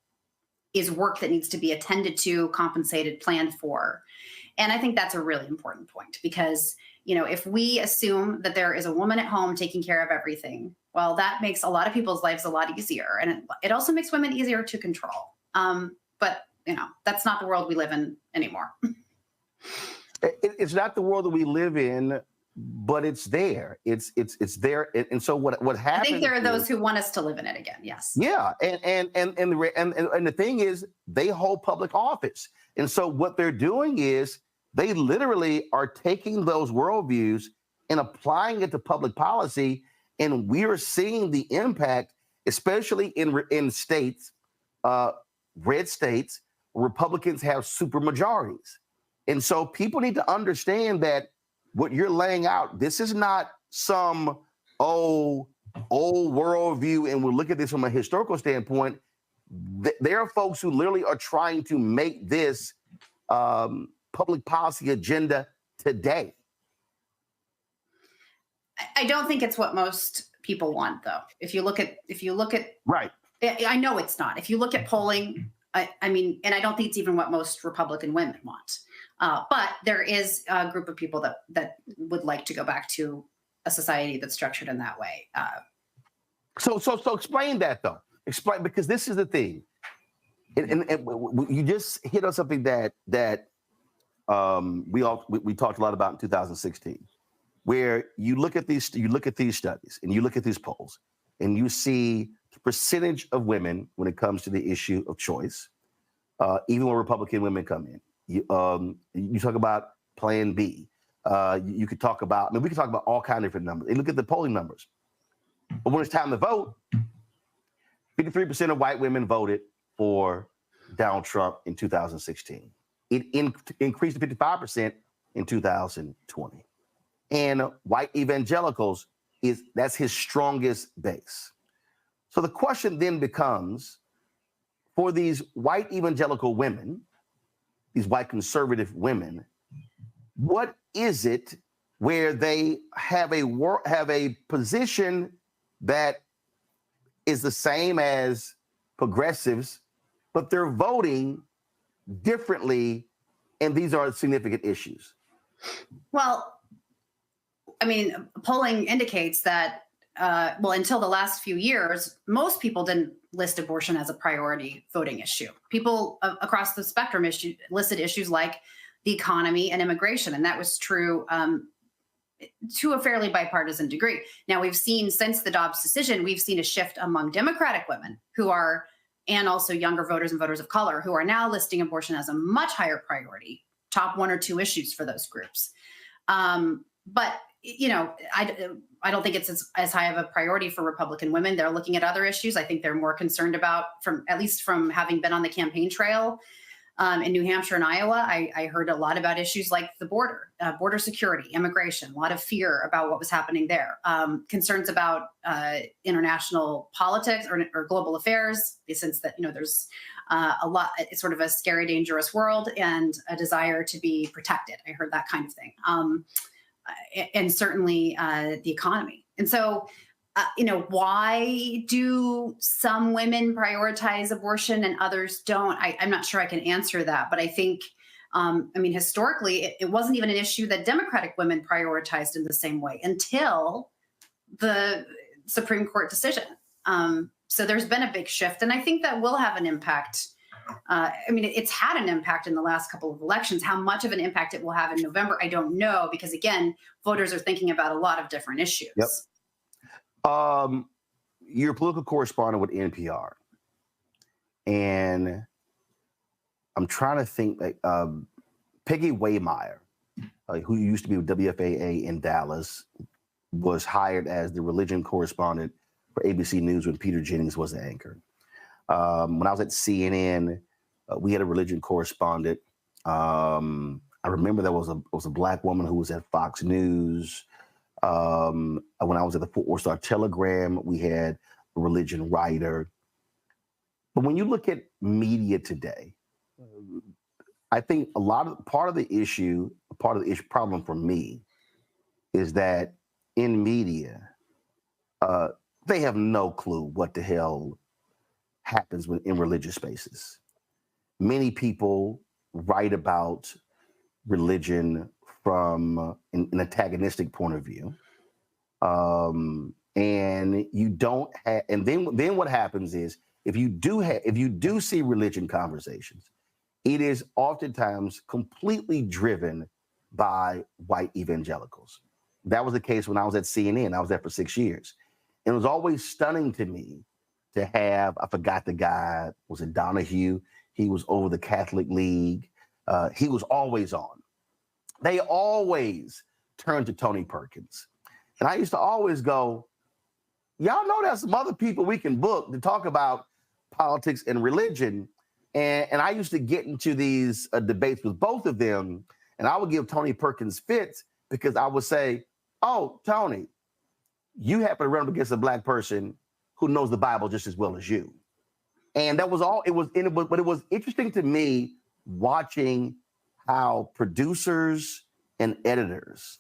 is work that needs to be attended to, compensated, planned for. And I think that's a really important point, because if we assume that there is a woman at home taking care of everything, well, that makes a lot of people's lives a lot easier. And it also makes women easier to control. But that's not the world we live in anymore. It's not the world that we live in, but it's there. It's there. And so what happens? I think there are those who want us to live in it again. Yes. Yeah. And the thing is, they hold public office. And so what they're doing is they literally are taking those worldviews and applying it to public policy. And we are seeing the impact, especially in states, red states, Republicans have super majorities. And so people need to understand that what you're laying out, this is not some old worldview, and we'll look at this from a historical standpoint. There are folks who literally are trying to make this public policy agenda today. I don't think it's what most people want, though. If you look at right, I know it's not. If you look at polling, I mean, and I don't think it's even what most Republican women want. But there is a group of people that would like to go back to a society that's structured in that way. So explain that, though. Explain, because this is the thing, and you just hit on something that we talked a lot about in 2016, where you look at these studies and you look at these polls and you see the percentage of women when it comes to the issue of choice, even when Republican women come in. You talk about Plan B. You could talk about, we could talk about all kinds of different numbers. And look at the polling numbers. But when it's time to vote, 53% of white women voted for Donald Trump in 2016. It increased to 55% in 2020. And white evangelicals, that's his strongest base. So the question then becomes, for these white evangelical women, these white conservative women, what is it where they have a position that is the same as progressives, but they're voting differently, and these are significant issues? Well, I mean, polling indicates that, until the last few years, most people didn't list abortion as a priority voting issue. People across the spectrum listed issues like the economy and immigration, and that was true to a fairly bipartisan degree. Now, we've seen since the Dobbs decision, we've seen a shift among Democratic women and also younger voters and voters of color, who are now listing abortion as a much higher priority, top 1 or 2 issues for those groups. But I don't think it's as high of a priority for Republican women. They're looking at other issues. I think they're more concerned about, at least from having been on the campaign trail in New Hampshire and Iowa, I heard a lot about issues like the border security, immigration, a lot of fear about what was happening there, concerns about international politics or global affairs, since that, there's a lot, it's sort of a scary, dangerous world, and a desire to be protected. I heard that kind of thing. And certainly the economy. And so, why do some women prioritize abortion and others don't? I'm not sure I can answer that, but I think, historically, it wasn't even an issue that Democratic women prioritized in the same way until the Supreme Court decision. So there's been a big shift, and I think that will have an impact. It's had an impact in the last couple of elections. How much of an impact it will have in November, I don't know, because again, voters are thinking about a lot of different issues. Yep. You're a political correspondent with NPR, and I'm trying to think, Peggy Waymeyer, who used to be with WFAA in Dallas, was hired as the religion correspondent for ABC News when Peter Jennings was the anchor. When I was at CNN, we had a religion correspondent. I remember there was a black woman who was at Fox News. When I was at the Fort Worth Star Telegram, we had a religion writer. But when you look at media today, I think part of the problem for me is that in media, they have no clue what the hell happens in religious spaces. Many people write about religion from an antagonistic point of view, and you don't have. And then what happens is, if you do see religion conversations, it is oftentimes completely driven by white evangelicals. That was the case when I was at CNN. I was there for 6 years, and it was always stunning to me to have, I forgot the guy, was it Donahue? He was over the Catholic League. He was always on. They always turned to Tony Perkins. And I used to always go, y'all know there's some other people we can book to talk about politics and religion. And I used to get into these debates with both of them, and I would give Tony Perkins fits because I would say, oh, Tony, you happen to run up against a black person who knows the Bible just as well as you. And that was all it was. But it was interesting to me watching how producers and editors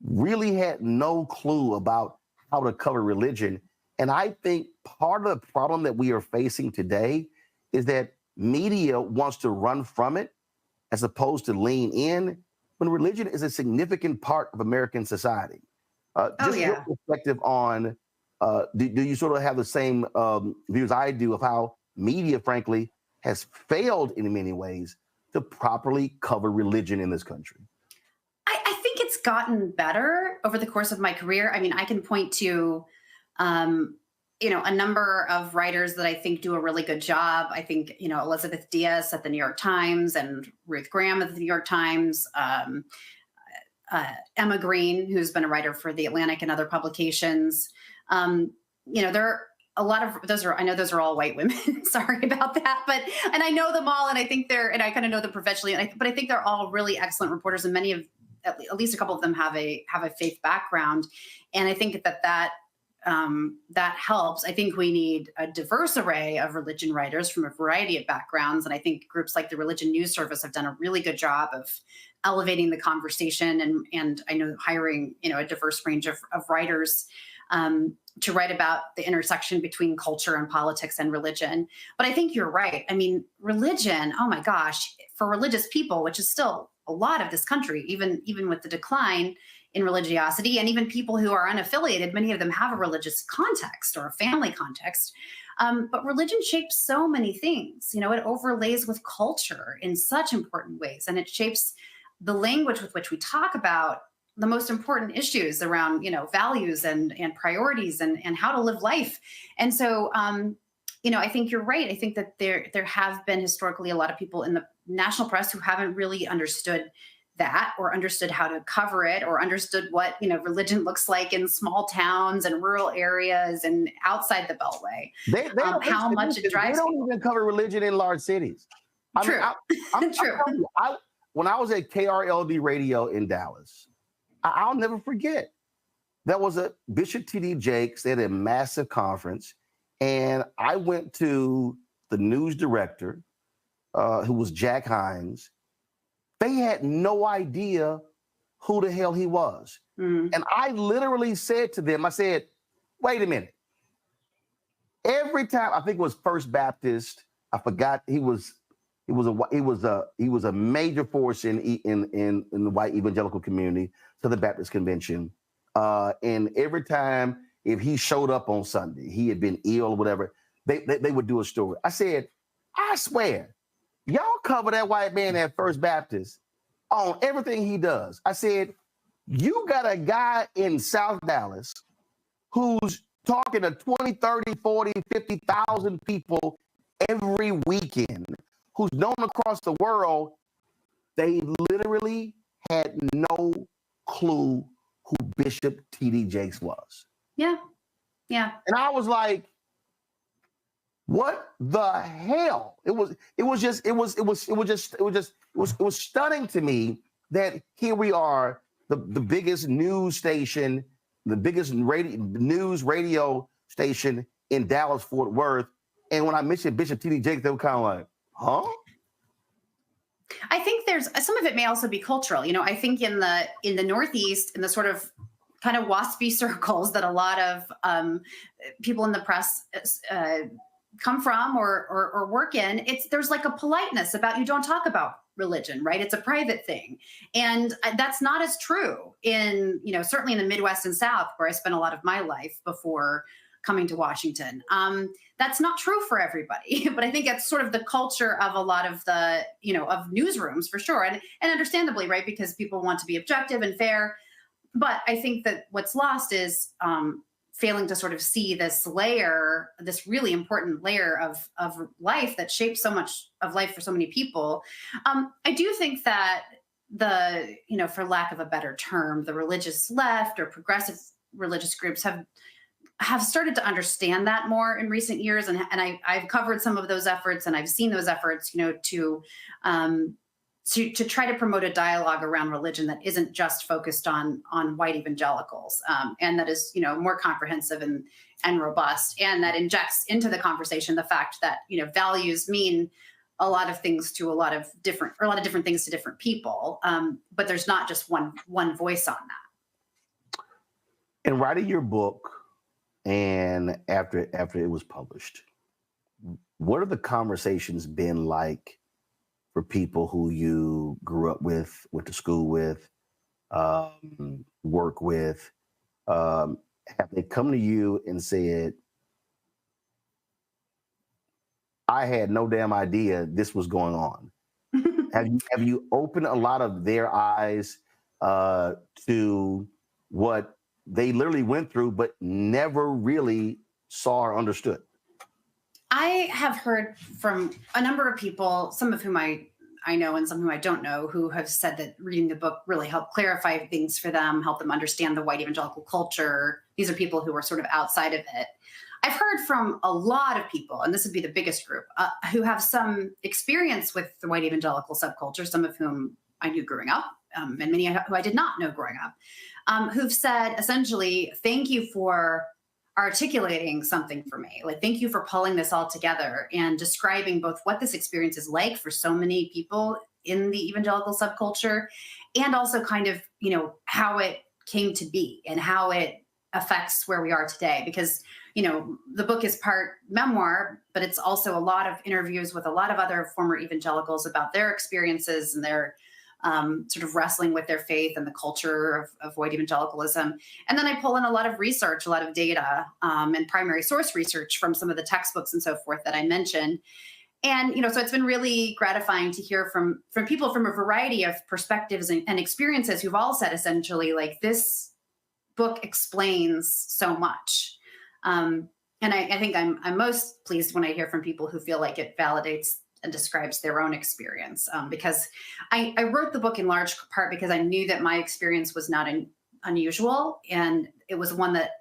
really had no clue about how to cover religion. And I think part of the problem that we are facing today is that media wants to run from it as opposed to lean in, when religion is a significant part of American society. Your perspective on, do you sort of have the same views I do of how media, frankly, has failed in many ways to properly cover religion in this country? I think it's gotten better over the course of my career. I mean, I can point to, a number of writers that I think do a really good job. I think, Elizabeth Diaz at the New York Times and Ruth Graham at the New York Times, Emma Green, who's been a writer for The Atlantic and other publications. There are a lot of I know those are all white women. Sorry about that, and I know them all, and I think and I kind of know them professionally, but I think they're all really excellent reporters, and many of, at least a couple of them have a faith background, and I think that helps. I think we need a diverse array of religion writers from a variety of backgrounds, and I think groups like the Religion News Service have done a really good job of elevating the conversation, and I know hiring a diverse range of writers to write about the intersection between culture and politics and religion. But I think you're right. I mean, religion, oh my gosh, for religious people, which is still a lot of this country, even with the decline in religiosity, and even people who are unaffiliated, many of them have a religious context or a family context. But religion shapes so many things. It overlays with culture in such important ways, and it shapes the language with which we talk about the most important issues around, values and priorities and how to live life. And so, I think you're right. I think that there have been historically a lot of people in the national press who haven't really understood that, or understood how to cover it, or understood what, religion looks like in small towns and rural areas and outside the Beltway. How much it drives They don't people. even cover religion in large cities. True. True. When I was at KRLD Radio in Dallas, I'll never forget. There was a Bishop T.D. Jakes. They had a massive conference, and I went to the news director, who was Jack Hines. They had no idea who the hell he was. And I literally said to them, I said, wait a minute. Every time, I think it was First Baptist, I forgot, he was a major force in the white evangelical community, to the Baptist Convention. And every time, if he showed up on Sunday, he had been ill or whatever, they would do a story. I said, I swear, y'all cover that white man at First Baptist on everything he does. I said, you got a guy in South Dallas who's talking to 20, 30, 40, 50,000 people every weekend, who's known across the world. They literally had no clue who Bishop T.D. Jakes was. Yeah. And I was like, what the hell? It was stunning to me that here we are, the biggest news station, the biggest radio station in Dallas, Fort Worth. And when I mentioned Bishop T.D. Jakes, they were kind of like, huh? I think some of it may also be cultural. I think in the Northeast, in the sort of kind of waspy circles that a lot of people in the press come from or work in, there's like a politeness about, you don't talk about religion, right? It's a private thing. And that's not as true in, certainly in the Midwest and South, where I spent a lot of my life before coming to Washington. That's not true for everybody, but I think it's sort of the culture of a lot of the, of newsrooms for sure. And understandably, right? Because people want to be objective and fair. But I think that what's lost is failing to sort of see this layer, this really important layer of life that shapes so much of life for so many people. I do think that for lack of a better term, the religious left or progressive religious groups have started to understand that more in recent years. And I've covered some of those efforts, and I've seen those efforts, to try to promote a dialogue around religion that isn't just focused on white evangelicals, and that is, more comprehensive and robust, and that injects into the conversation the fact that, values mean a lot of things to a lot of different things to different people. But there's not just one voice on that. In writing your book, and after it was published, what have the conversations been like for people who you grew up with, went to school with, work with? Have they come to you and said, I had no damn idea this was going on? Have you opened a lot of their eyes to what they literally went through, but never really saw or understood? I have heard from a number of people, some of whom I I know and some whom I don't know who have said that reading the book really helped clarify things for them, help them understand the white evangelical culture. These are people who are sort of outside of it. I've heard from a lot of people, and this would be the biggest group, who have some experience with the white evangelical subculture, some of whom I knew growing up, and many who I did not know growing up, who've said essentially, thank you for articulating something for me. Like, thank you for pulling this all together and describing both what this experience is like for so many people in the evangelical subculture, and also kind of, you know, how it came to be and how it affects where we are today. Because, you know, the book is part memoir, but it's also a lot of interviews with a lot of other former evangelicals about their experiences and their sort of wrestling with their faith and the culture of white evangelicalism. And then I pull in a lot of research, a lot of data, and primary source research from some of the textbooks and so forth that I mentioned. And, you know, so it's been really gratifying to hear from people from a variety of perspectives and experiences who've all said essentially, like, this book explains so much. And I think I'm most pleased when I hear from people who feel like it validates and describes their own experience, because I wrote the book in large part because I knew that my experience was not unusual, and it was one that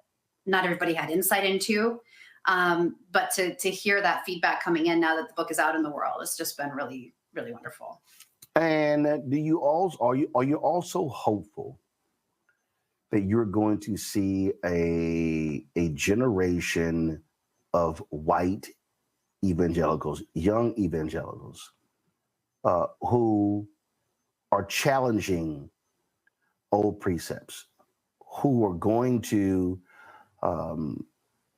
not everybody had insight into. But to hear that feedback coming in now that the book is out in the world, it's just been really, really wonderful. And do you also are you also hopeful that you're going to see a generation of white evangelicals, young evangelicals, who are challenging old precepts, who are going to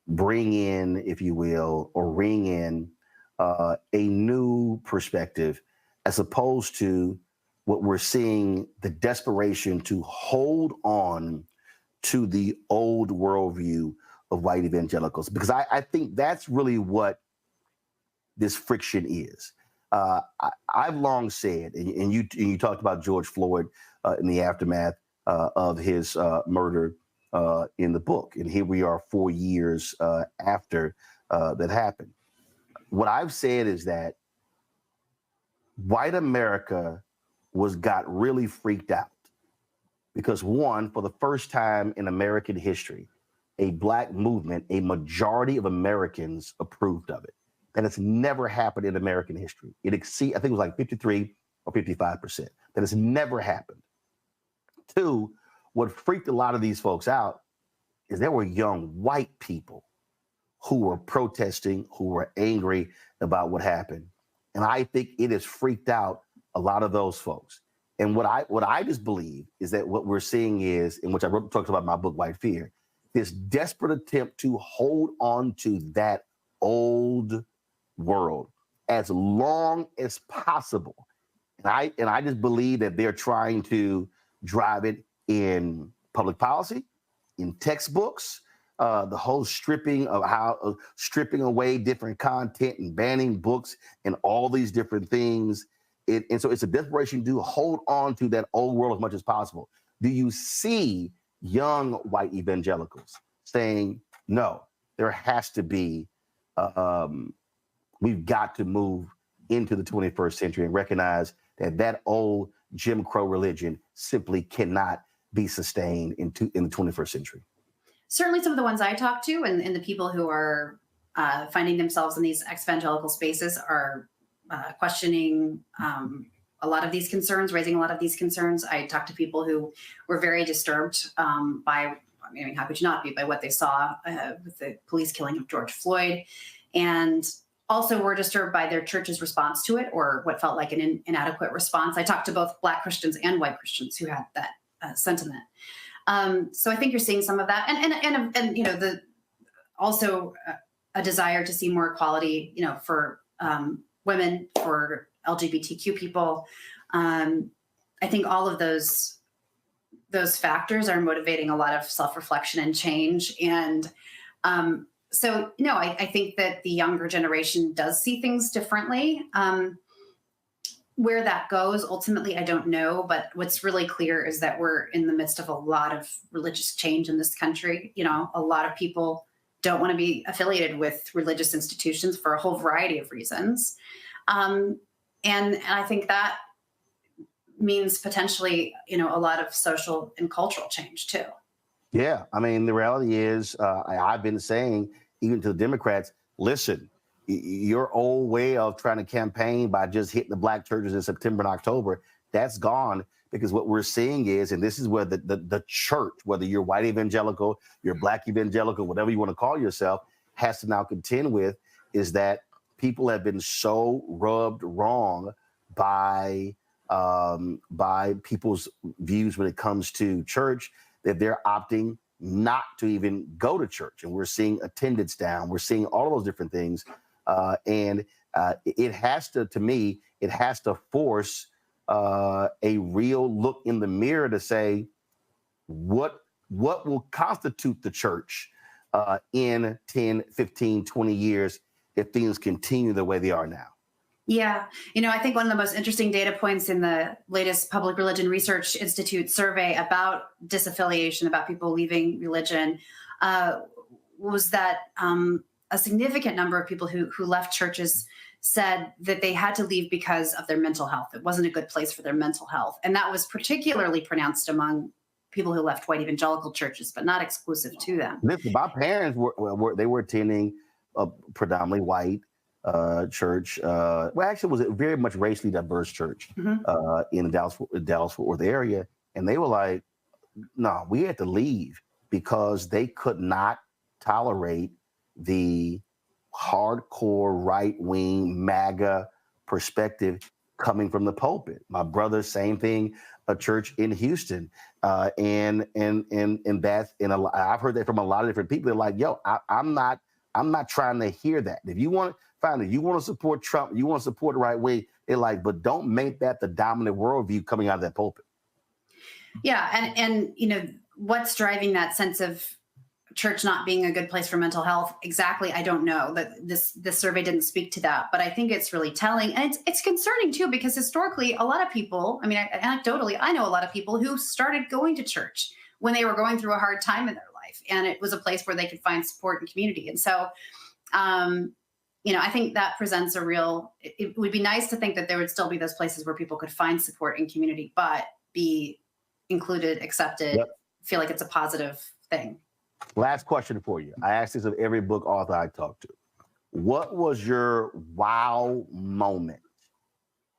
bring in, if you will, or ring in a new perspective, as opposed to what we're seeing, the desperation to hold on to the old worldview of white evangelicals? Because I think that's really what this friction is. I've long said, and you talked about George Floyd in the aftermath of his murder in the book, and here we are 4 years after that happened. What I've said is that white America got really freaked out because, one, for the first time in American history, a black movement, a majority of Americans approved of it. That has never happened in American history. I think it was like 53 or 55%. That has never happened. Two, what freaked a lot of these folks out is there were young white people who were protesting, who were angry about what happened. And I think it has freaked out a lot of those folks. And what I just believe is that what we're seeing is, in which I talked about in my book, White Fear, this desperate attempt to hold on to that old world as long as possible. And I just believe that they're trying to drive it in public policy, in textbooks, the whole stripping away different content and banning books and all these different things. And so it's a desperation to hold on to that old world as much as possible. Do you see young white evangelicals saying, no, there has to be, we've got to move into the 21st century and recognize that old Jim Crow religion simply cannot be sustained in the 21st century? Certainly some of the ones I talk to and the people who are finding themselves in these evangelical spaces are questioning a lot of these concerns, raising a lot of these concerns. I talked to people who were very disturbed by, I mean, how could you not be, by what they saw with the police killing of George Floyd, and also were disturbed by their church's response to it, or what felt like an inadequate response. I talked to both Black Christians and white Christians who had that sentiment. So I think you're seeing some of that, and you know, also a desire to see more equality, you know, for women, for LGBTQ people. I think all of those factors are motivating a lot of self-reflection and change. And so, no, I think that the younger generation does see things differently. Where that goes, ultimately, I don't know. But what's really clear is that we're in the midst of a lot of religious change in this country. You know, a lot of people don't want to be affiliated with religious institutions for a whole variety of reasons. And I think that means potentially, a lot of social and cultural change too. Yeah, I mean, the reality is, I've been saying, even to the Democrats, listen, your old way of trying to campaign by just hitting the black churches in September and October, that's gone, because what we're seeing is, and this is where the church, whether you're white evangelical, you're black evangelical, whatever you want to call yourself, has to now contend with, is that people have been so rubbed wrong by people's views when it comes to church, that they're opting not to even go to church. And we're seeing attendance down. We're seeing all of those different things. It has to me, it has to force a real look in the mirror to say, what will constitute the church in 10, 15, 20 years if things continue the way they are now? Yeah. I think one of the most interesting data points in the latest Public Religion Research Institute survey about disaffiliation, about people leaving religion, was that a significant number of people who left churches said that they had to leave because of their mental health. It wasn't a good place for their mental health. And that was particularly pronounced among people who left white evangelical churches, but not exclusive to them. Listen, my parents were attending a predominantly white church. Well, actually, it was a very much racially diverse church in the Dallas-Fort Worth area. And they were like, no, we had to leave because they could not tolerate the hardcore right-wing MAGA perspective coming from the pulpit. My brother, same thing, a church in Houston. I've heard that from a lot of different people. They're like, yo, I'm not trying to hear that. If you want to support Trump, you want to support the right way, they're like, but don't make that the dominant worldview coming out of that pulpit. Yeah. And what's driving that sense of church not being a good place for mental health? Exactly. I don't know. That this survey didn't speak to that, but I think it's really telling. And it's concerning too, because historically, a lot of people, anecdotally, I know a lot of people who started going to church when they were going through a hard time in their life. And it was a place where they could find support and community. And so, I think that presents it would be nice to think that there would still be those places where people could find support and community, but be included, accepted, feel like it's a positive thing. Last question for you. I asked this of every book author I talked to. What was your wow moment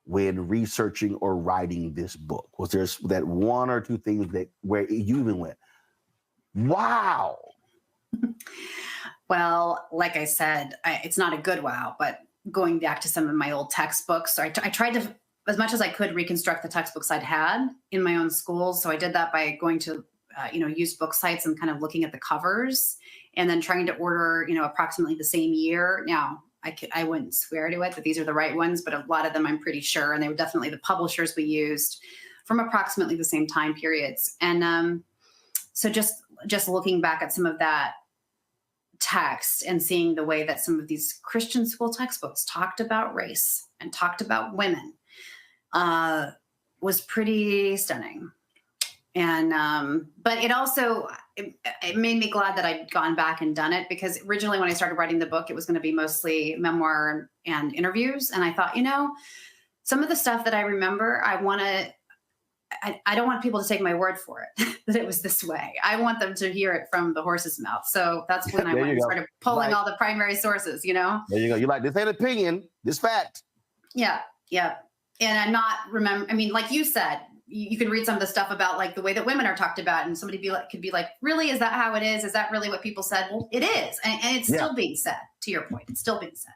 when researching or writing this book? Was there that one or two things where you even went, wow? Well, like I said, it's not a good wow, but going back to some of my old textbooks, I tried to, as much as I could, reconstruct the textbooks I'd had in my own schools. So I did that by going to used book sites and kind of looking at the covers and then trying to order, approximately the same year. Now, I wouldn't swear to it that these are the right ones, but a lot of them I'm pretty sure. And they were definitely the publishers we used from approximately the same time periods. And so just looking back at some of that text and seeing the way that some of these Christian school textbooks talked about race and talked about women was pretty stunning. And, but it also, it made me glad that I'd gone back and done it, because originally when I started writing the book, it was going to be mostly memoir and interviews. And I thought, some of the stuff that I remember, I don't want people to take my word for it, that it was this way. I want them to hear it from the horse's mouth. So that's when I went and started pulling all the primary sources, There you go. You're like, this ain't opinion, this fact. Yeah. Yeah. And I'm not like you said, you can read some of the stuff about like the way that women are talked about, and somebody could be like, really, is that how it is? Is that really what people said? Well, it is. And it's still being said, to your point. It's still being said.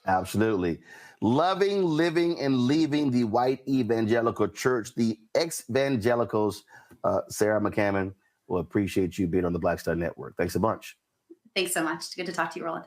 Absolutely. Loving, living, and leaving the white evangelical church, the ex-evangelicals. Sarah McCammon, will appreciate you being on the Black Star Network. Thanks a bunch. Thanks so much. Good to talk to you, Roland.